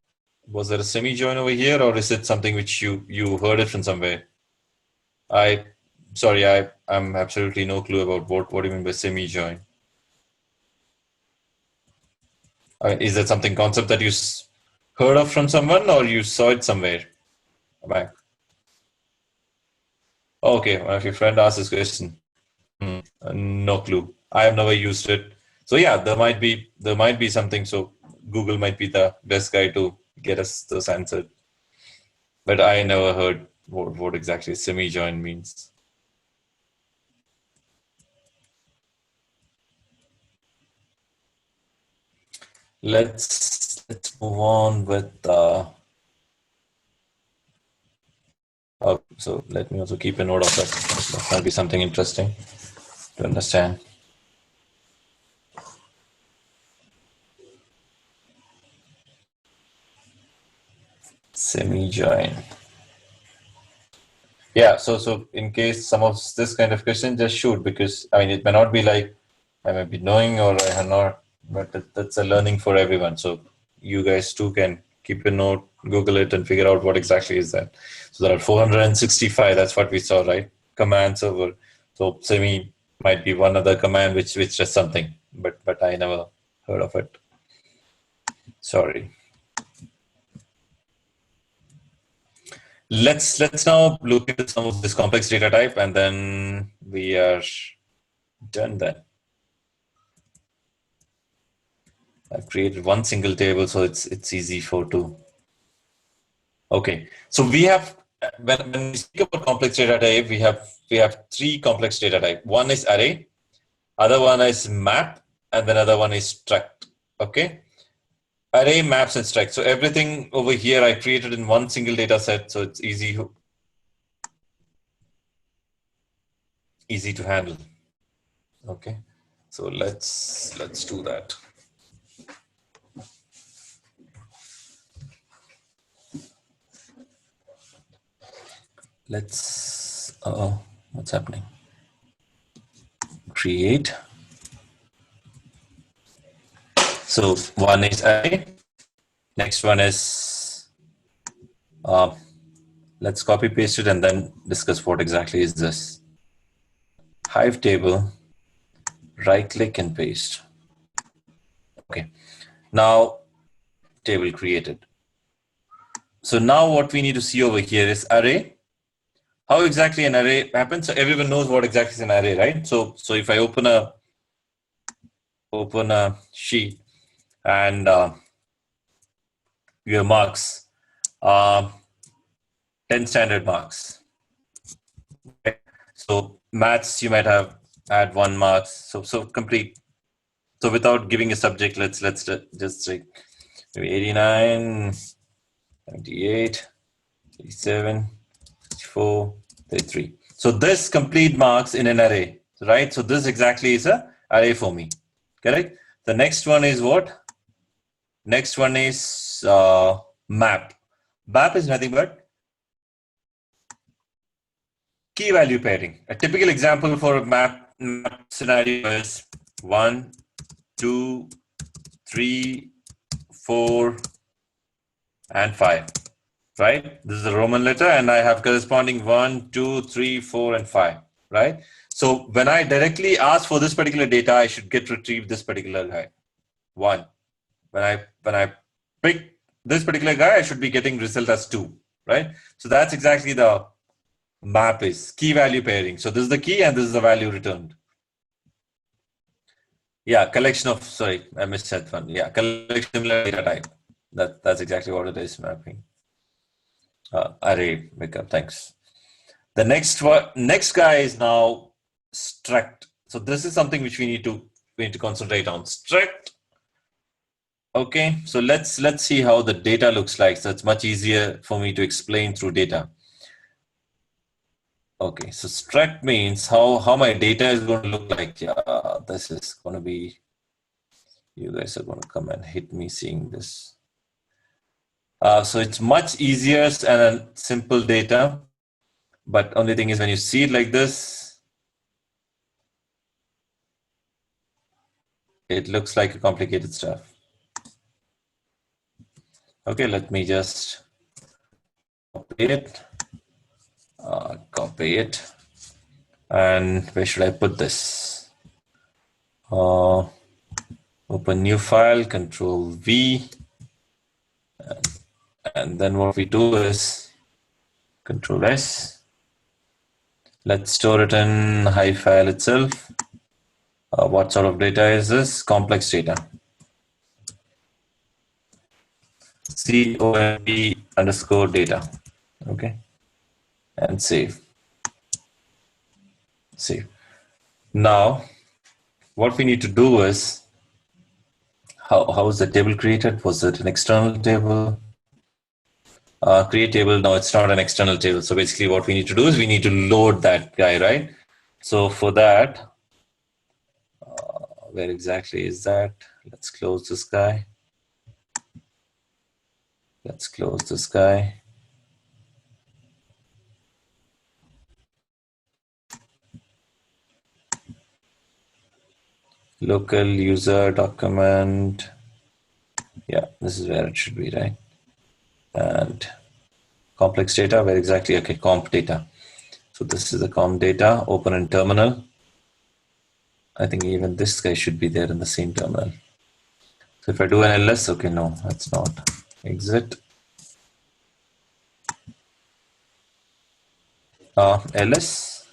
Was there a semi-join over here, or is it something which you heard it from somewhere? I'm absolutely no clue about what do you mean by semi-join. Is that something concept that you heard of from someone, or you saw it somewhere back? Okay, one of your friend asked this question. No clue. I have never used it. So yeah, there might be something. So Google might be the best guy to get us this answered. But I never heard what exactly semi-join means. Let's move on with so let me also keep a note of that. That might be something interesting to understand. Semi-join. Yeah, so in case some of this kind of question, just shoot, because I mean it may not be like I may be knowing or I have not, but that's a learning for everyone. So you guys too can keep a note, Google it, and figure out what exactly is that. So there are 465. That's what we saw, right? Commands over. So semi might be one other command which does something, but I never heard of it. Sorry. Let's now look at some of this complex data type, and then we are done then. I've created one single table, so it's easy for to. Okay, so we have when we speak about complex data type, we have three complex data type. One is array, other one is map, and then other one is struct. Okay, array, maps, and struct. So everything over here I created in one single data set, so it's easy to handle. Okay, so let's do that. Let's what's happening? Create. So one is array, next one is let's copy paste it and then discuss what exactly is this. Hive table, right click and paste. Okay, now table created. So now what we need to see over here is array. How exactly an array happens? So everyone knows what exactly is an array, right? So if I open a sheet and your marks, 10 standard marks. Okay. So maths, you might have add 1 marks. So complete. So without giving a subject, let's just say maybe 89, 98, 87, 84, 33. So this complete marks in an array, right? So this exactly is a array for me, correct? The next one is what? Next one is map. Map is nothing but key value pairing. A typical example for a map scenario is 1, 2, 3, 4, and 5. Right? This is a Roman letter, and I have corresponding 1, 2, 3, 4, and 5. Right? So when I directly ask for this particular data, I should get retrieve this particular guy. 1. When I pick this particular guy, I should be getting result as 2. Right? So that's exactly the map is key value pairing. So this is the key and this is the value returned. Yeah, collection of, sorry, I missed that one. Yeah, collection similar data type. That's exactly what it is, mapping. Array pickup, thanks. The next guy is now struct. So this is something which we need to concentrate on. Struct. Okay, so let's see how the data looks like. So it's much easier for me to explain through data. Okay, so struct means how my data is going to look like. Yeah, this is going to be, you guys are going to come and hit me seeing this. So it's much easier and a simple data, but only thing is when you see it like this, it looks like a complicated stuff. Okay, let me just copy it, and where should I put this? Open new file, Control V, and then what we do is Control S, Let's store it in Hive file itself. What sort of data is this? Complex data. COMP_data. Okay. And save. Save. Now, what we need to do is, how is the table created? Was it an external table? Create table. No, it's not an external table. So basically what we need to do is we need to load that guy, right? So for that, where exactly is that? Let's close this guy. Let's close this guy. Local user document. Yeah, this is where it should be, right? And complex data, where exactly? Okay, comp data. So this is the comp data, open in terminal. I think even this guy should be there in the same terminal. So if I do an ls, okay, no, that's not. Exit. Ls.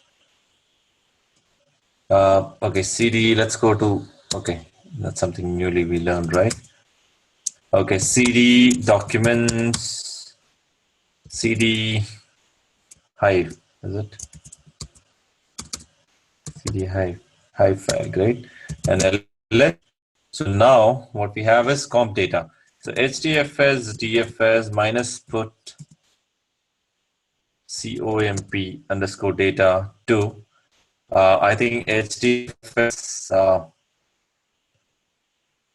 Okay, cd, let's go to, okay, that's something newly we learned, right? Okay, cd documents, cd hive, is it? cd hive file, great. And ls. So now what we have is comp data. So hdfs dfs minus put comp_data to, I think hdfs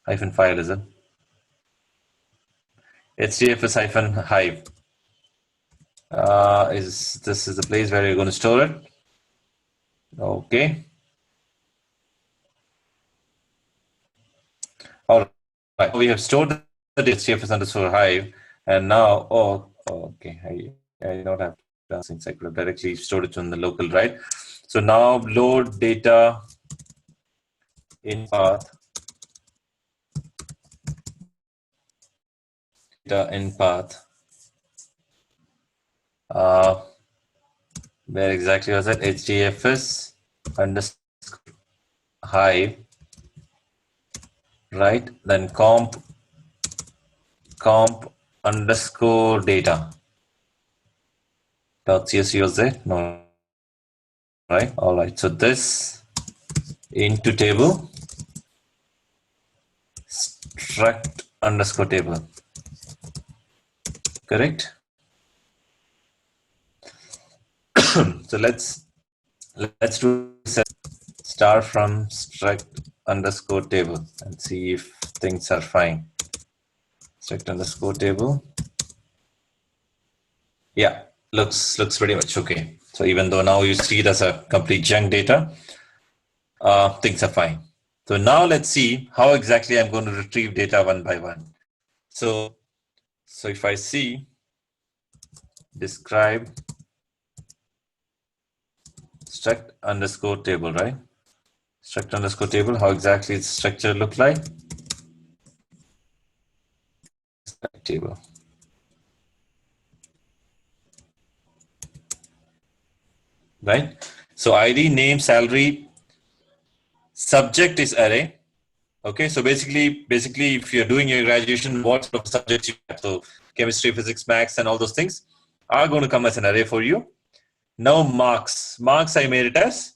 hyphen file, is it? hdfs hyphen hive. This is the place where you're going to store it. Okay. All right. We have stored the hdfs underscore hive, and now, okay, I don't have to, since I could have directly stored it on the local, right? So now load data in path. Data in path. Where exactly was it? hdfs underscore hive, right? Then comp underscore data. .csv was there? No, right? All right. So this into table struct underscore table. Correct? So let's do start from struct underscore table and see if things are fine. Struct underscore table. Yeah, looks pretty much okay. So even though now you see it as a complete junk data, things are fine. So now let's see how exactly I'm going to retrieve data one by one. So if I see describe struct underscore table, right? Struct underscore table, how exactly its structure look like? Table. Right? So ID, name, salary, subject is array. Okay, so basically, if you're doing your graduation, what sort of subjects you have? So chemistry, physics, maths, and all those things are going to come as an array for you. Now marks I made it as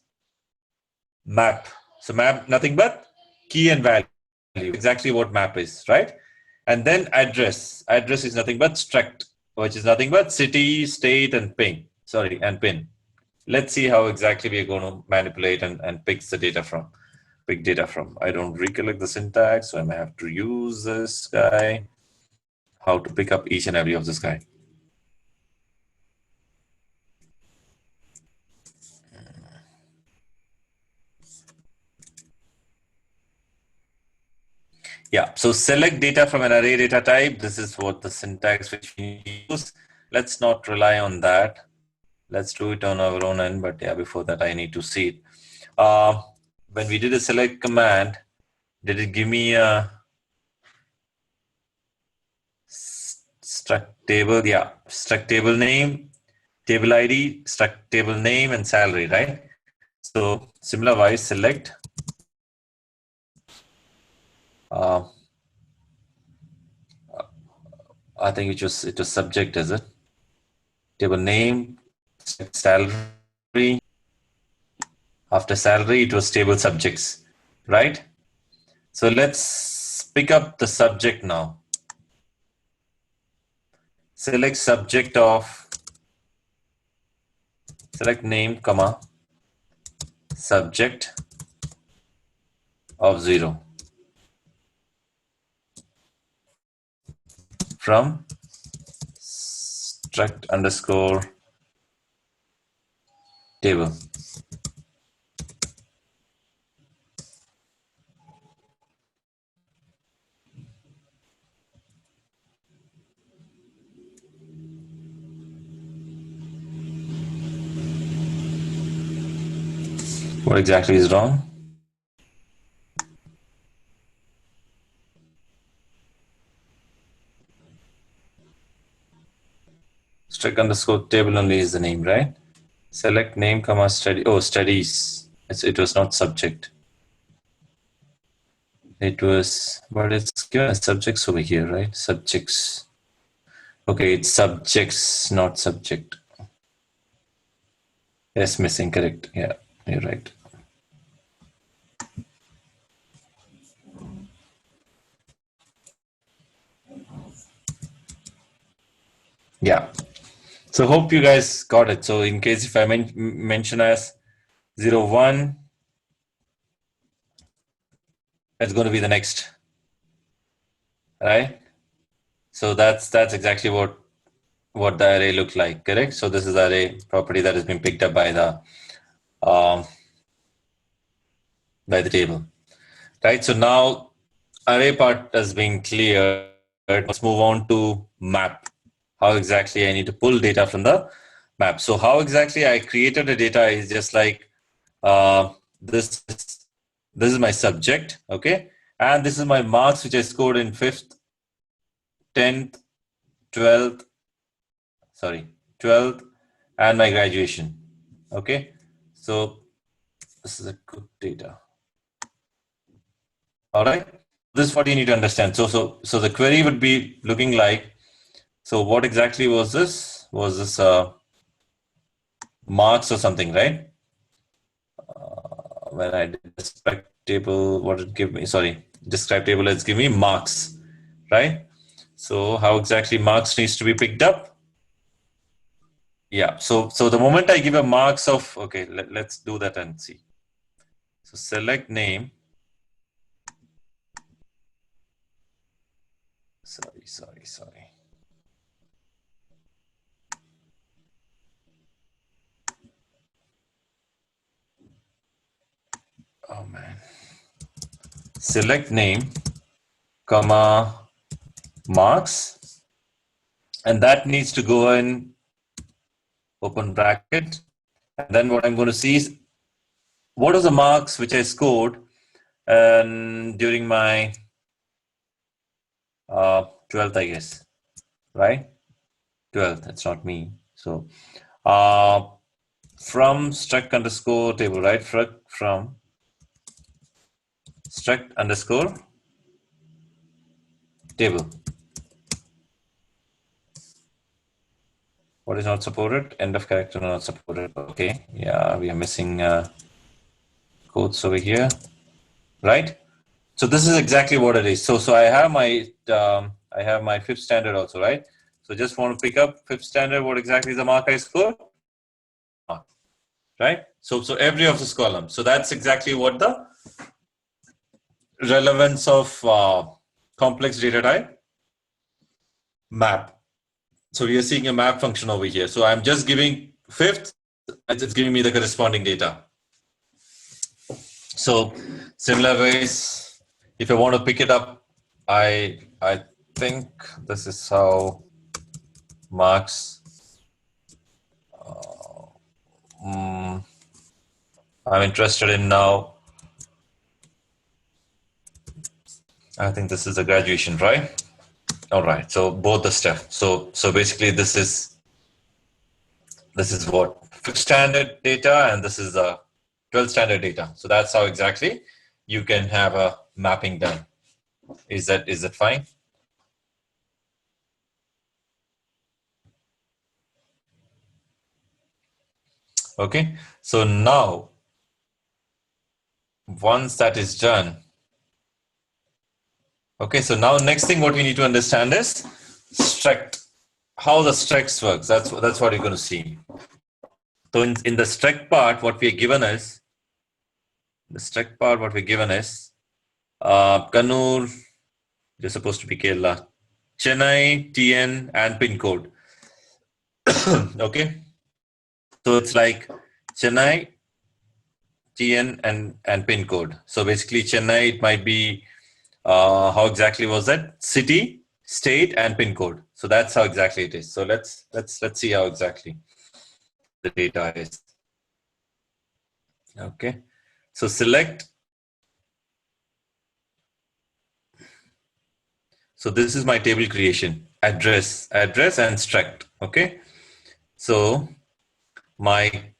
map. So map, nothing but key and value, exactly what map is, right? And then address is nothing but struct, which is nothing but city, state, and pin. Let's see how exactly we are going to manipulate and pick the data from. I don't recollect the syntax, so I may have to use this guy. How to pick up each and every of this guy. Yeah, so select data from an array data type. This is what the syntax which we use. Let's not rely on that. Let's do it on our own end, but yeah, before that, I need to see it. When we did a select command, did it give me a struct table? Yeah, struct table name, table ID, struct table name, and salary, right? So similar wise, select I think it was subject, is it? Table name, salary. After salary, it was table subjects, right? So let's pick up the subject now. Select subject of, select name, comma, subject of 0 from struct underscore table. What exactly is wrong? Struct underscore table only is the name, right? Select name, comma, study. Oh, studies. It was not subject. It was, but it's given as subjects over here, right? Subjects. Okay, it's subjects, not subject. Yes, missing, correct. Yeah, you're right. Yeah. So hope you guys got it. So in case if I mention as 01, it's going to be the next, right? So that's exactly what the array looked like, correct? So this is the array property that has been picked up by the table, right? So now array part has been cleared. Let's move on to map. How exactly I need to pull data from the map. So how exactly I created the data is just like this is my subject, okay? And this is my marks which I scored in 5th, 10th, 12th, 12th, and my graduation, okay? So this is a good data. All right, this is what you need to understand. So the query would be looking like, so what exactly was this? Was this marks or something, right? When I did describe table, what did it give me? Sorry, describe table, let's give me marks, right? So how exactly marks needs to be picked up? Yeah, so the moment I give a marks of, okay, let's do that and see. So select name. Sorry. Oh man. Select name, comma, marks, and that needs to go in open bracket. And then what I'm going to see is what are the marks which I scored during my 12th, I guess, right? 12th, it's not me. So from struct underscore table, right? From struct underscore table. What is not supported? End of character not supported. Okay, yeah, we are missing quotes over here, right? So this is exactly what it is. So I have my 5th standard also, right? So just want to pick up 5th standard. What exactly is the mark I scored? Right? So every of this column. So that's exactly what the relevance of complex data type map. So we are seeing a map function over here. So I'm just giving 5th, it's giving me the corresponding data. So similar ways, if I want to pick it up, I think this is how marks. I'm interested in now. I think this is a graduation, right? All right. So both the steps. So basically, this is this is what 5th standard data, and this is the 12th standard data. So that's how exactly you can have a mapping done. Is that fine? Okay, so now once that is done, okay, so now next thing what we need to understand is struct, how the structs works. That's what you're going to see. So in the struct part, what we are given is Kannur, you're supposed to be Kerala, Chennai, TN, and pin code. Okay, so it's like Chennai, TN, and pin code. So basically, Chennai, it might be how exactly was that? City, state, and pin code. So that's how exactly it is. So let's see how exactly the data is. Okay, so select. So this is my table creation, address, and struct. Okay, so my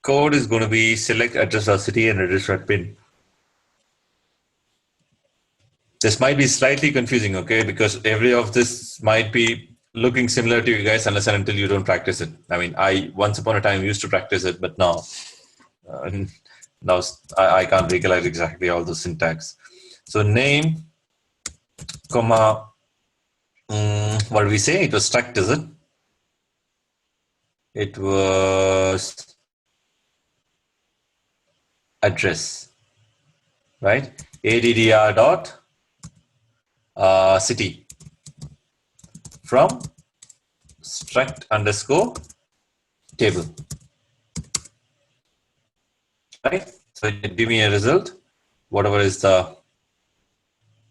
code is going to be select address or city and address or pin. This might be slightly confusing, okay, because every of this might be looking similar to you guys unless and until you don't practice it. I mean, I once upon a time used to practice it, but now I can't recollect exactly all the syntax. So name, comma, what did we say? It was struct, is it? It was address, right? ADDR dot city from struct underscore table, right? So it give me a result, whatever is the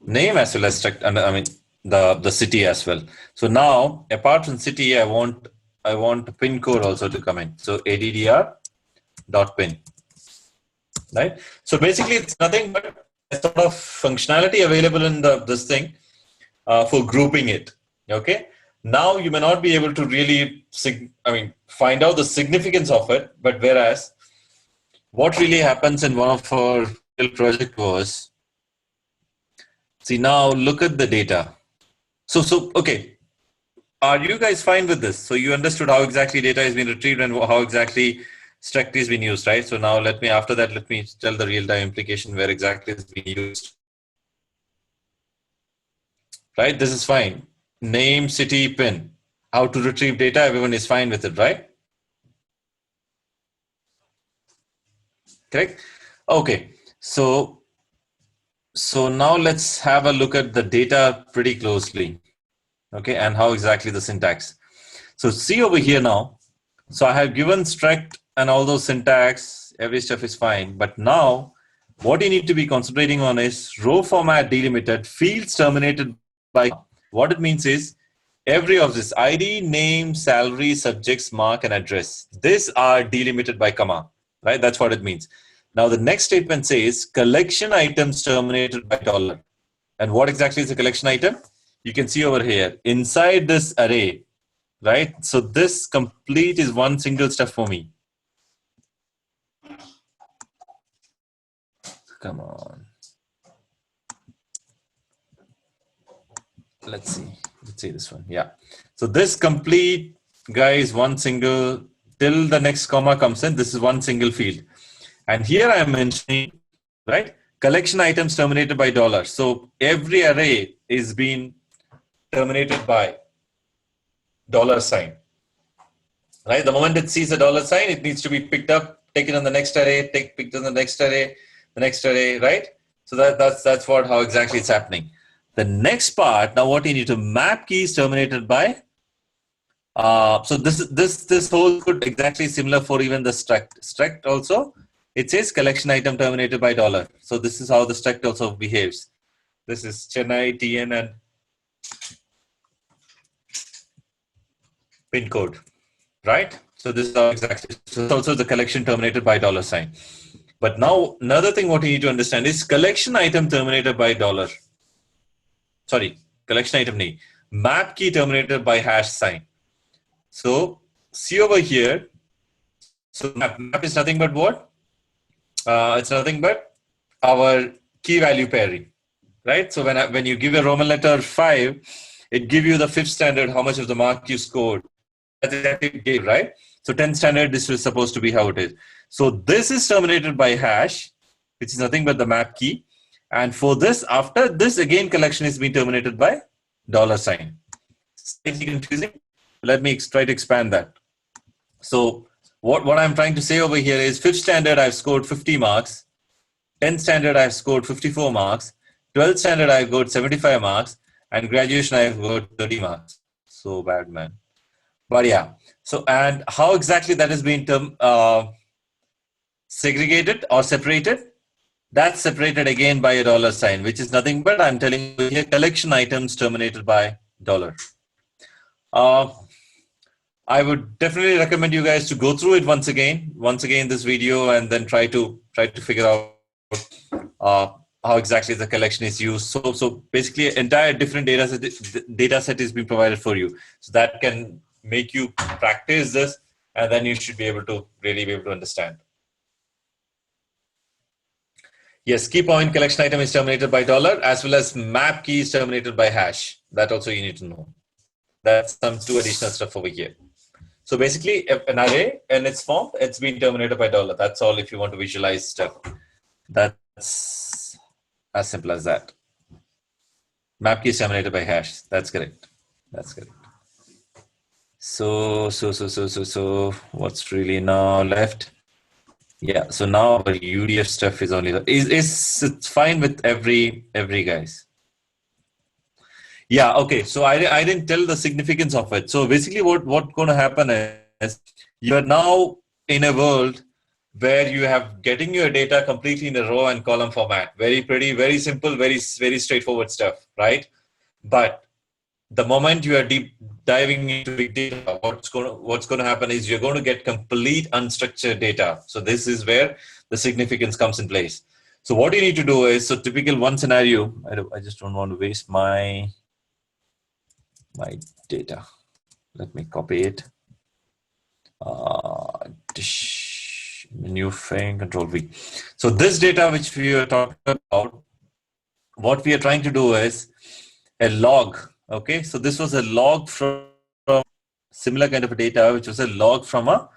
name as well as struct, and I mean the city as well. So now apart from city, I want pin code also to come in. So ADDR dot pin, right? So basically, it's nothing but a sort of functionality available in this thing for grouping it. Okay. Now you may not be able to really find out the significance of it, but whereas what really happens in one of our project was, see, now look at the data. So okay, are you guys fine with this? So you understood how exactly data is being retrieved and how exactly struct is being used, right? So now let me tell the real-time implication where exactly it's being used. Right, this is fine. Name, city, pin. How to retrieve data, everyone is fine with it, right? Correct? Okay, so now let's have a look at the data pretty closely. Okay, and how exactly the syntax. So see over here now. So I have given struct and all those syntax, every stuff is fine. But now what you need to be concentrating on is row format delimited, fields terminated by. What it means is every of this ID, name, salary, subjects, mark, and address. These are delimited by comma, right? That's what it means. Now the next statement says collection items terminated by dollar. And what exactly is a collection item? You can see over here inside this array, right? So this complete is one single step for me. Come on. Let's see this one. Yeah. So this complete, guys, one single till the next comma comes in. This is one single field. And here I am mentioning, right? Collection items terminated by dollar. So every array is being terminated by dollar sign. Right? The moment it sees a dollar sign, it needs to be picked up, taken on the next array, picked on the next array, right? So that's how exactly it's happening. The next part, now what you need to map key is terminated by. So this whole code exactly similar for even the struct. Struct also, it says collection item terminated by dollar. So this is how the struct also behaves. This is Chennai, TN, and pin code, right? So this is how exactly. So it's also the collection terminated by dollar sign. But now another thing what you need to understand is collection item terminated by dollar. Sorry, collection item name. Map key terminated by hash sign. So see over here, so map is nothing but what? It's nothing but our key value pairing, right? So when you give a Roman letter 5, it gives you the 5th standard, how much of the mark you scored. That's exactly what it gave, right? So 10th standard, this is supposed to be how it is. So this is terminated by hash, which is nothing but the map key. And for this, after this, again, collection is being terminated by $sign. Slightly confusing. Let me try to expand that. So what I'm trying to say over here is 5th standard, I've scored 50 marks. 10th standard, I've scored 54 marks. 12th standard, I've got 75 marks. And graduation, I've got 30 marks. So bad, man. But yeah. So, and how exactly that is being segregated or separated? That's separated again by a $sign, which is nothing but I'm telling you here collection items terminated by $. I would definitely recommend you guys to go through it once again this video, and then try to figure out how exactly the collection is used. So basically, an entire different data set is being provided for you, so that can make you practice this, and then you should be able to really be able to understand. Yes, key point collection item is terminated by $, as well as map key is terminated by hash. That also you need to know. That's some 2 additional stuff over here. So basically, if an array in its form, it's been terminated by $. That's all if you want to visualize stuff. That's as simple as that. Map key is terminated by hash. That's correct. That's correct. So what's really now left? Yeah, so now our UDF stuff is only it's fine with every guys. Yeah, okay. So I didn't tell the significance of it. So basically what's going to happen is you're now in a world where you have getting your data completely in a row and column format. Very pretty, very simple, very straightforward stuff, right? But the moment you are deep diving into big data, what's going to happen is you're going to get complete unstructured data. So this is where the significance comes in place. So what you need to do is, so typical one scenario, I just don't want to waste my data. Let me copy it. New thing, Control V. So this data which we are talking about, what we are trying to do is a log. Okay, so this was a log from similar kind of a data, which was a log from a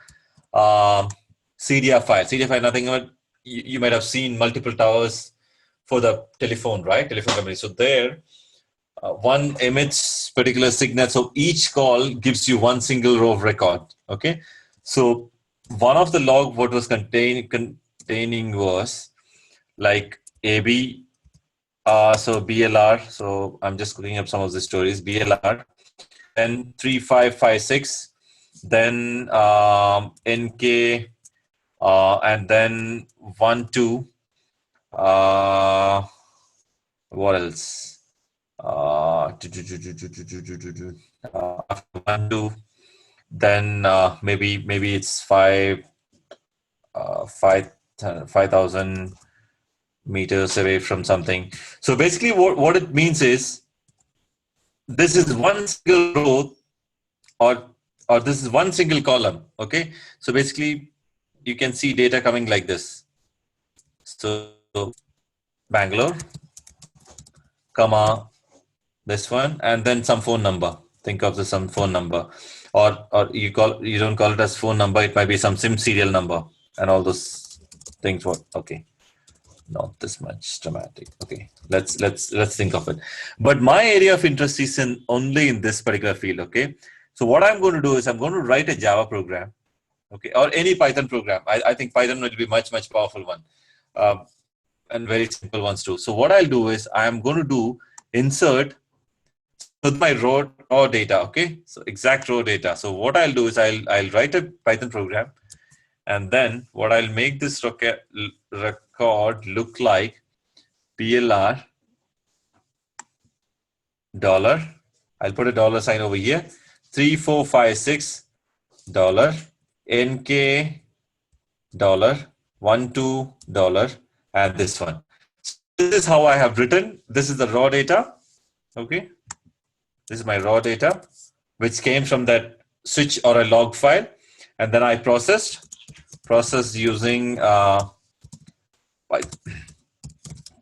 CDR file. CDR file, nothing but you might have seen multiple towers for the telephone, right? Telephone company. So there, one emits particular signal. So each call gives you one single row of record. Okay, so one of the log what was containing was like AB. So BLR, so I'm just looking up some of the stories. BLR, then 3556, then NK, and then 12. What else? After 12, then maybe it's 5,000 meters away from something. So basically what it means is this is one single row or this is one single column. Okay, so basically you can see data coming like this. So Bangalore, comma, this one, and then some phone number. Think of some phone number, or you don't call it as phone number. It might be some SIM serial number and all those things. Okay. Not this much dramatic. Okay, let's think of it. But my area of interest is only in this particular field. Okay, so what I'm going to do is I'm going to write a Java program, okay, or any Python program. I think Python will be much powerful one, and very simple ones too. So what I'll do is I'm going to do insert with my raw data. Okay, so exact raw data. So what I'll do is I'll write a Python program. And then what I'll make this record look like BLR $. I'll put a $sign over here. 3456 $NK $12 and this one. So this is how I have written. This is the raw data. Okay, this is my raw data, which came from that switch or a log file, and then I processed using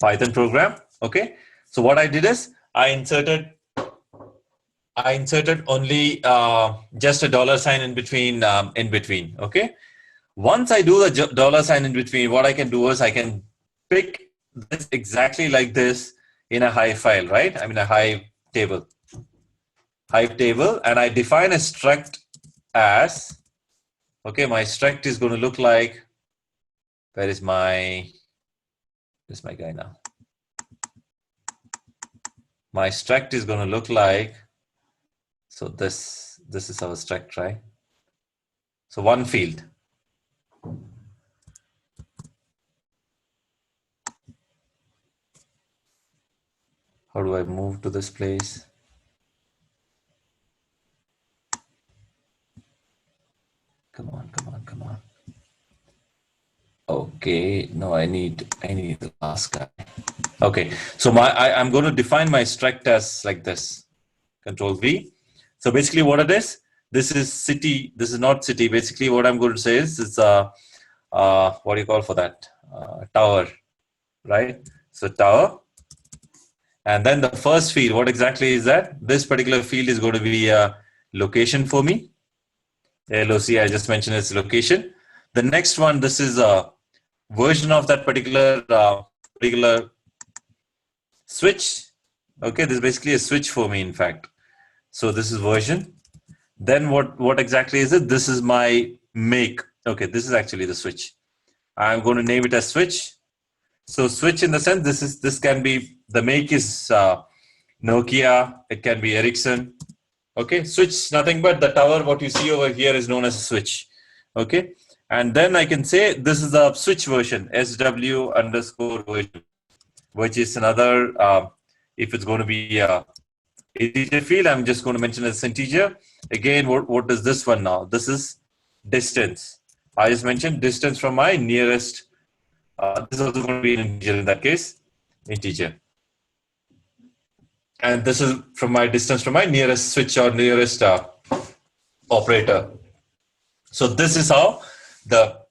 Python program. Okay, so what I did is I inserted only just a dollar sign in between. Okay, once I do the dollar sign in between, what I can do is I can pick this exactly like this in a Hive file, right? I mean a Hive table, and I define a struct as, okay, my struct is going to look like, where's my guy now? My struct is going to look like, so this is our struct, right? So one field. How do I move to this place? Come on. Okay, no, I need the last guy. Okay, so I'm going to define my struct as like this. Control V. So basically what it is, this is city, this is not city. Basically what I'm going to say is it's what do you call for that? Tower, right? So tower. And then the first field, what exactly is that? This particular field is going to be a location for me. LOC, I just mentioned its location. The next one, this is a version of that particular switch. Okay, this is basically a switch for me, in fact. So this is version. Then what exactly is it? This is my make. Okay, this is actually the switch. I'm going to name it as switch. So switch in the sense, this can be, the make is Nokia, it can be Ericsson. Okay, switch, nothing but the tower, what you see over here is known as a switch. Okay, and then I can say this is a switch version, SW underscore version, which is another, if it's going to be integer field, I'm just going to mention as integer. Again, what is this one now? This is distance. I just mentioned distance from my nearest. This is also going to be an integer in that case, integer. And this is from my distance from my nearest switch or nearest operator. So this is how the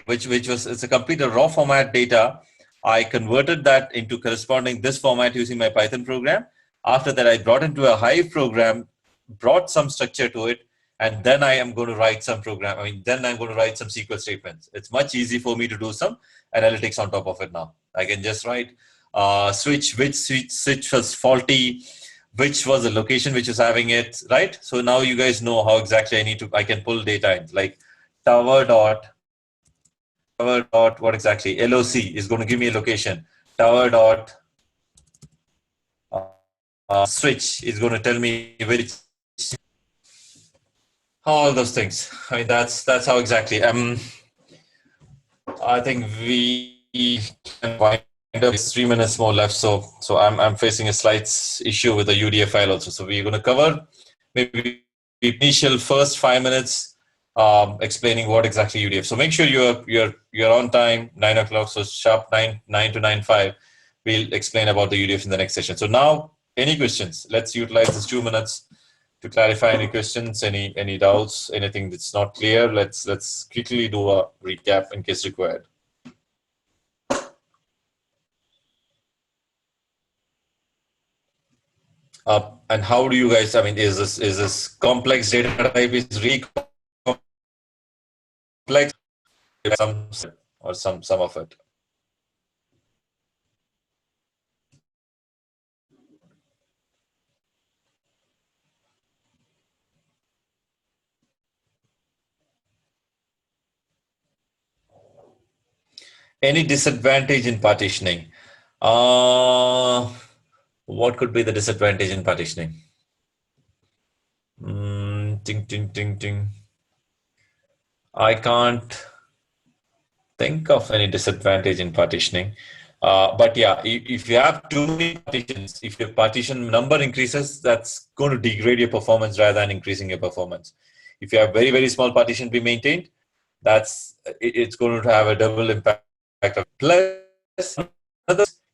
which was, it's a complete raw format data. I converted that into corresponding this format using my Python program. After that, I brought into a Hive program, brought some structure to it, and then I am going to write some program. I mean, then I'm going to write some SQL statements. It's much easy for me to do some analytics on top of it now. I can just write switch, which switch was faulty, which was the location which is having it, right? So now you guys know how exactly I can pull data in, like tower dot, what exactly? LOC is going to give me a location. Tower dot switch is going to tell me which, all those things. I mean, that's how exactly. I think we can wind up. It's 3 minutes more left, so I'm facing a slight issue with the UDF file also. So we're going to cover maybe the initial first 5 minutes explaining what exactly UDF. So make sure you're on time, 9 o'clock. So sharp 9 to 9:05. We'll explain about the UDF in the next session. So now, any questions? Let's utilize this 2 minutes to clarify any questions, any doubts, anything that's not clear. Let's quickly do a recap in case required. And how do you guys? I mean, is this complex data type is really complex? Some of it. Any disadvantage in partitioning? What could be the disadvantage in partitioning? Ting. I can't think of any disadvantage in partitioning. But yeah, if you have too many partitions, if your partition number increases, that's going to degrade your performance rather than increasing your performance. If you have very, very small partition be maintained, it's going to have a double impact. Plus,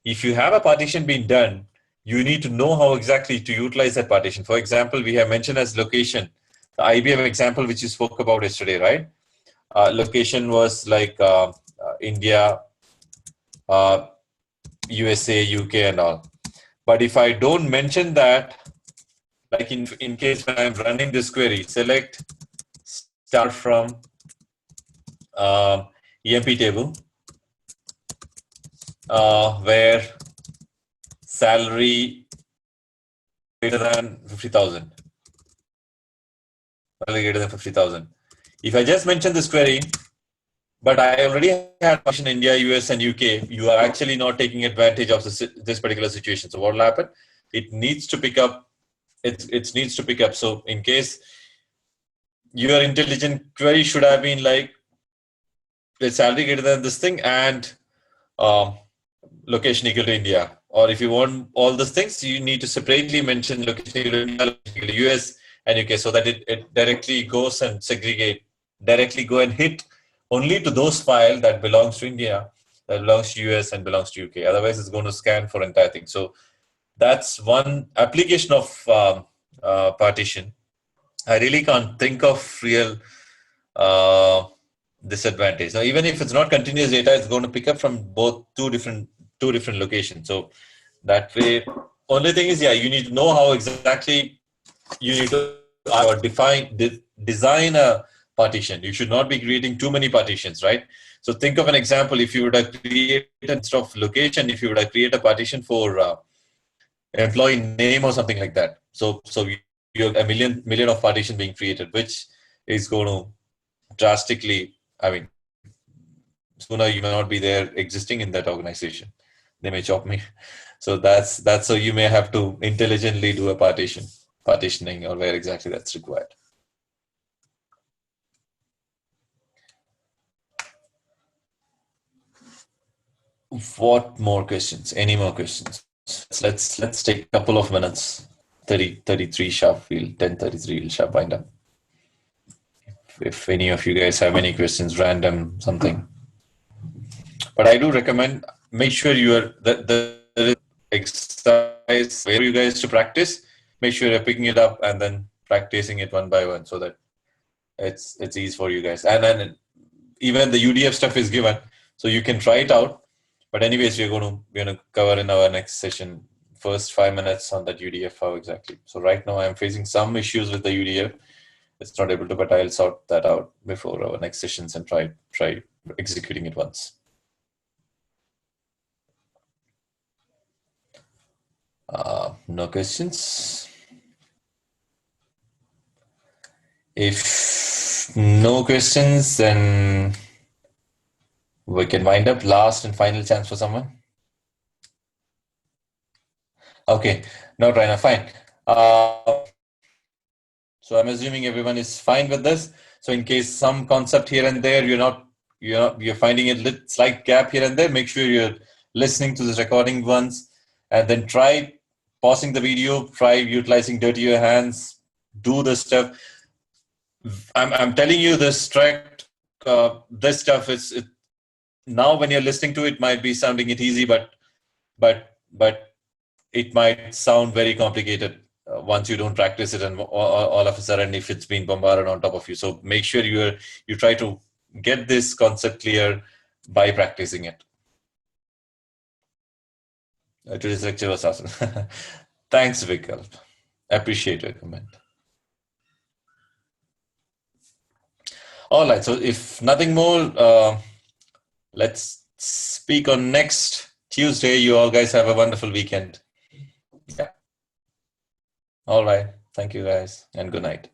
if you have a partition being done, you need to know how exactly to utilize that partition. For example, we have mentioned as location. the IBM example which you spoke about yesterday, right? Location was like India, USA, UK, and all. But if I don't mention that, like in case when I'm running this query, select start from EMP table, where salary greater than 50,000. Salary greater than 50,000. If I just mention this query, but I already had partition India, US, and UK, you are actually not taking advantage of this particular situation. So what will happen? It needs to pick up. It needs to pick up. So in case your intelligent query should have been like the salary greater than this thing and location equal to India. Or if you want all these things, you need to separately mention location equal to India, location equal to US and UK, so that it directly goes and segregate, directly go and hit only to those files that belongs to India, that belongs to US and belongs to UK. Otherwise, it's going to scan for entire thing. So that's one application of partition. I really can't think of real disadvantage. Now, even if it's not continuous data, it's going to pick up from both two different locations. So that way, only thing is, yeah, you need to know how exactly you need to design a partition. You should not be creating too many partitions, right? So think of an example. If you would have created instead of location, if you would have created a partition for employee name or something like that. So you have a million of partition being created, which is going to drastically, I mean, sooner you may not be there existing in that organization. They may chop me. So that's so you may have to intelligently do a partitioning or where exactly that's required. What more questions? Any more questions? Let's take a couple of minutes. 33 sharp, 10:33 will sharp wind up. If any of you guys have any questions, random something. But I do recommend, make sure you are the exercise where you guys to practice. Make sure you're picking it up and then practicing it one by one, so that it's easy for you guys. And then even the UDF stuff is given, so you can try it out. But anyways, we're going to cover in our next session first 5 minutes on that UDF, how exactly. So right now I'm facing some issues with the UDF. It's not able to, but I'll sort that out before our next sessions and try executing it once. No questions. If no questions, then we can wind up. Last and final chance for someone. Okay, no, Raina, fine. So I'm assuming everyone is fine with this. So in case some concept here and there you're finding a slight gap here and there, make sure you're listening to this recording once, and then try pausing the video, try utilizing dirtier hands, do this stuff. I'm telling you this track, this stuff is now when you're listening to it might be sounding it easy, but it might sound very complicated once you don't practice it, and all of a sudden if it's been bombarded on top of you. So make sure you try to get this concept clear by practicing it. Today's lecture was awesome. Thanks, Vikalp. Appreciate your comment. All right, so if nothing more, let's speak on next Tuesday. You all guys have a wonderful weekend. Yeah. All right. Thank you, guys, and good night.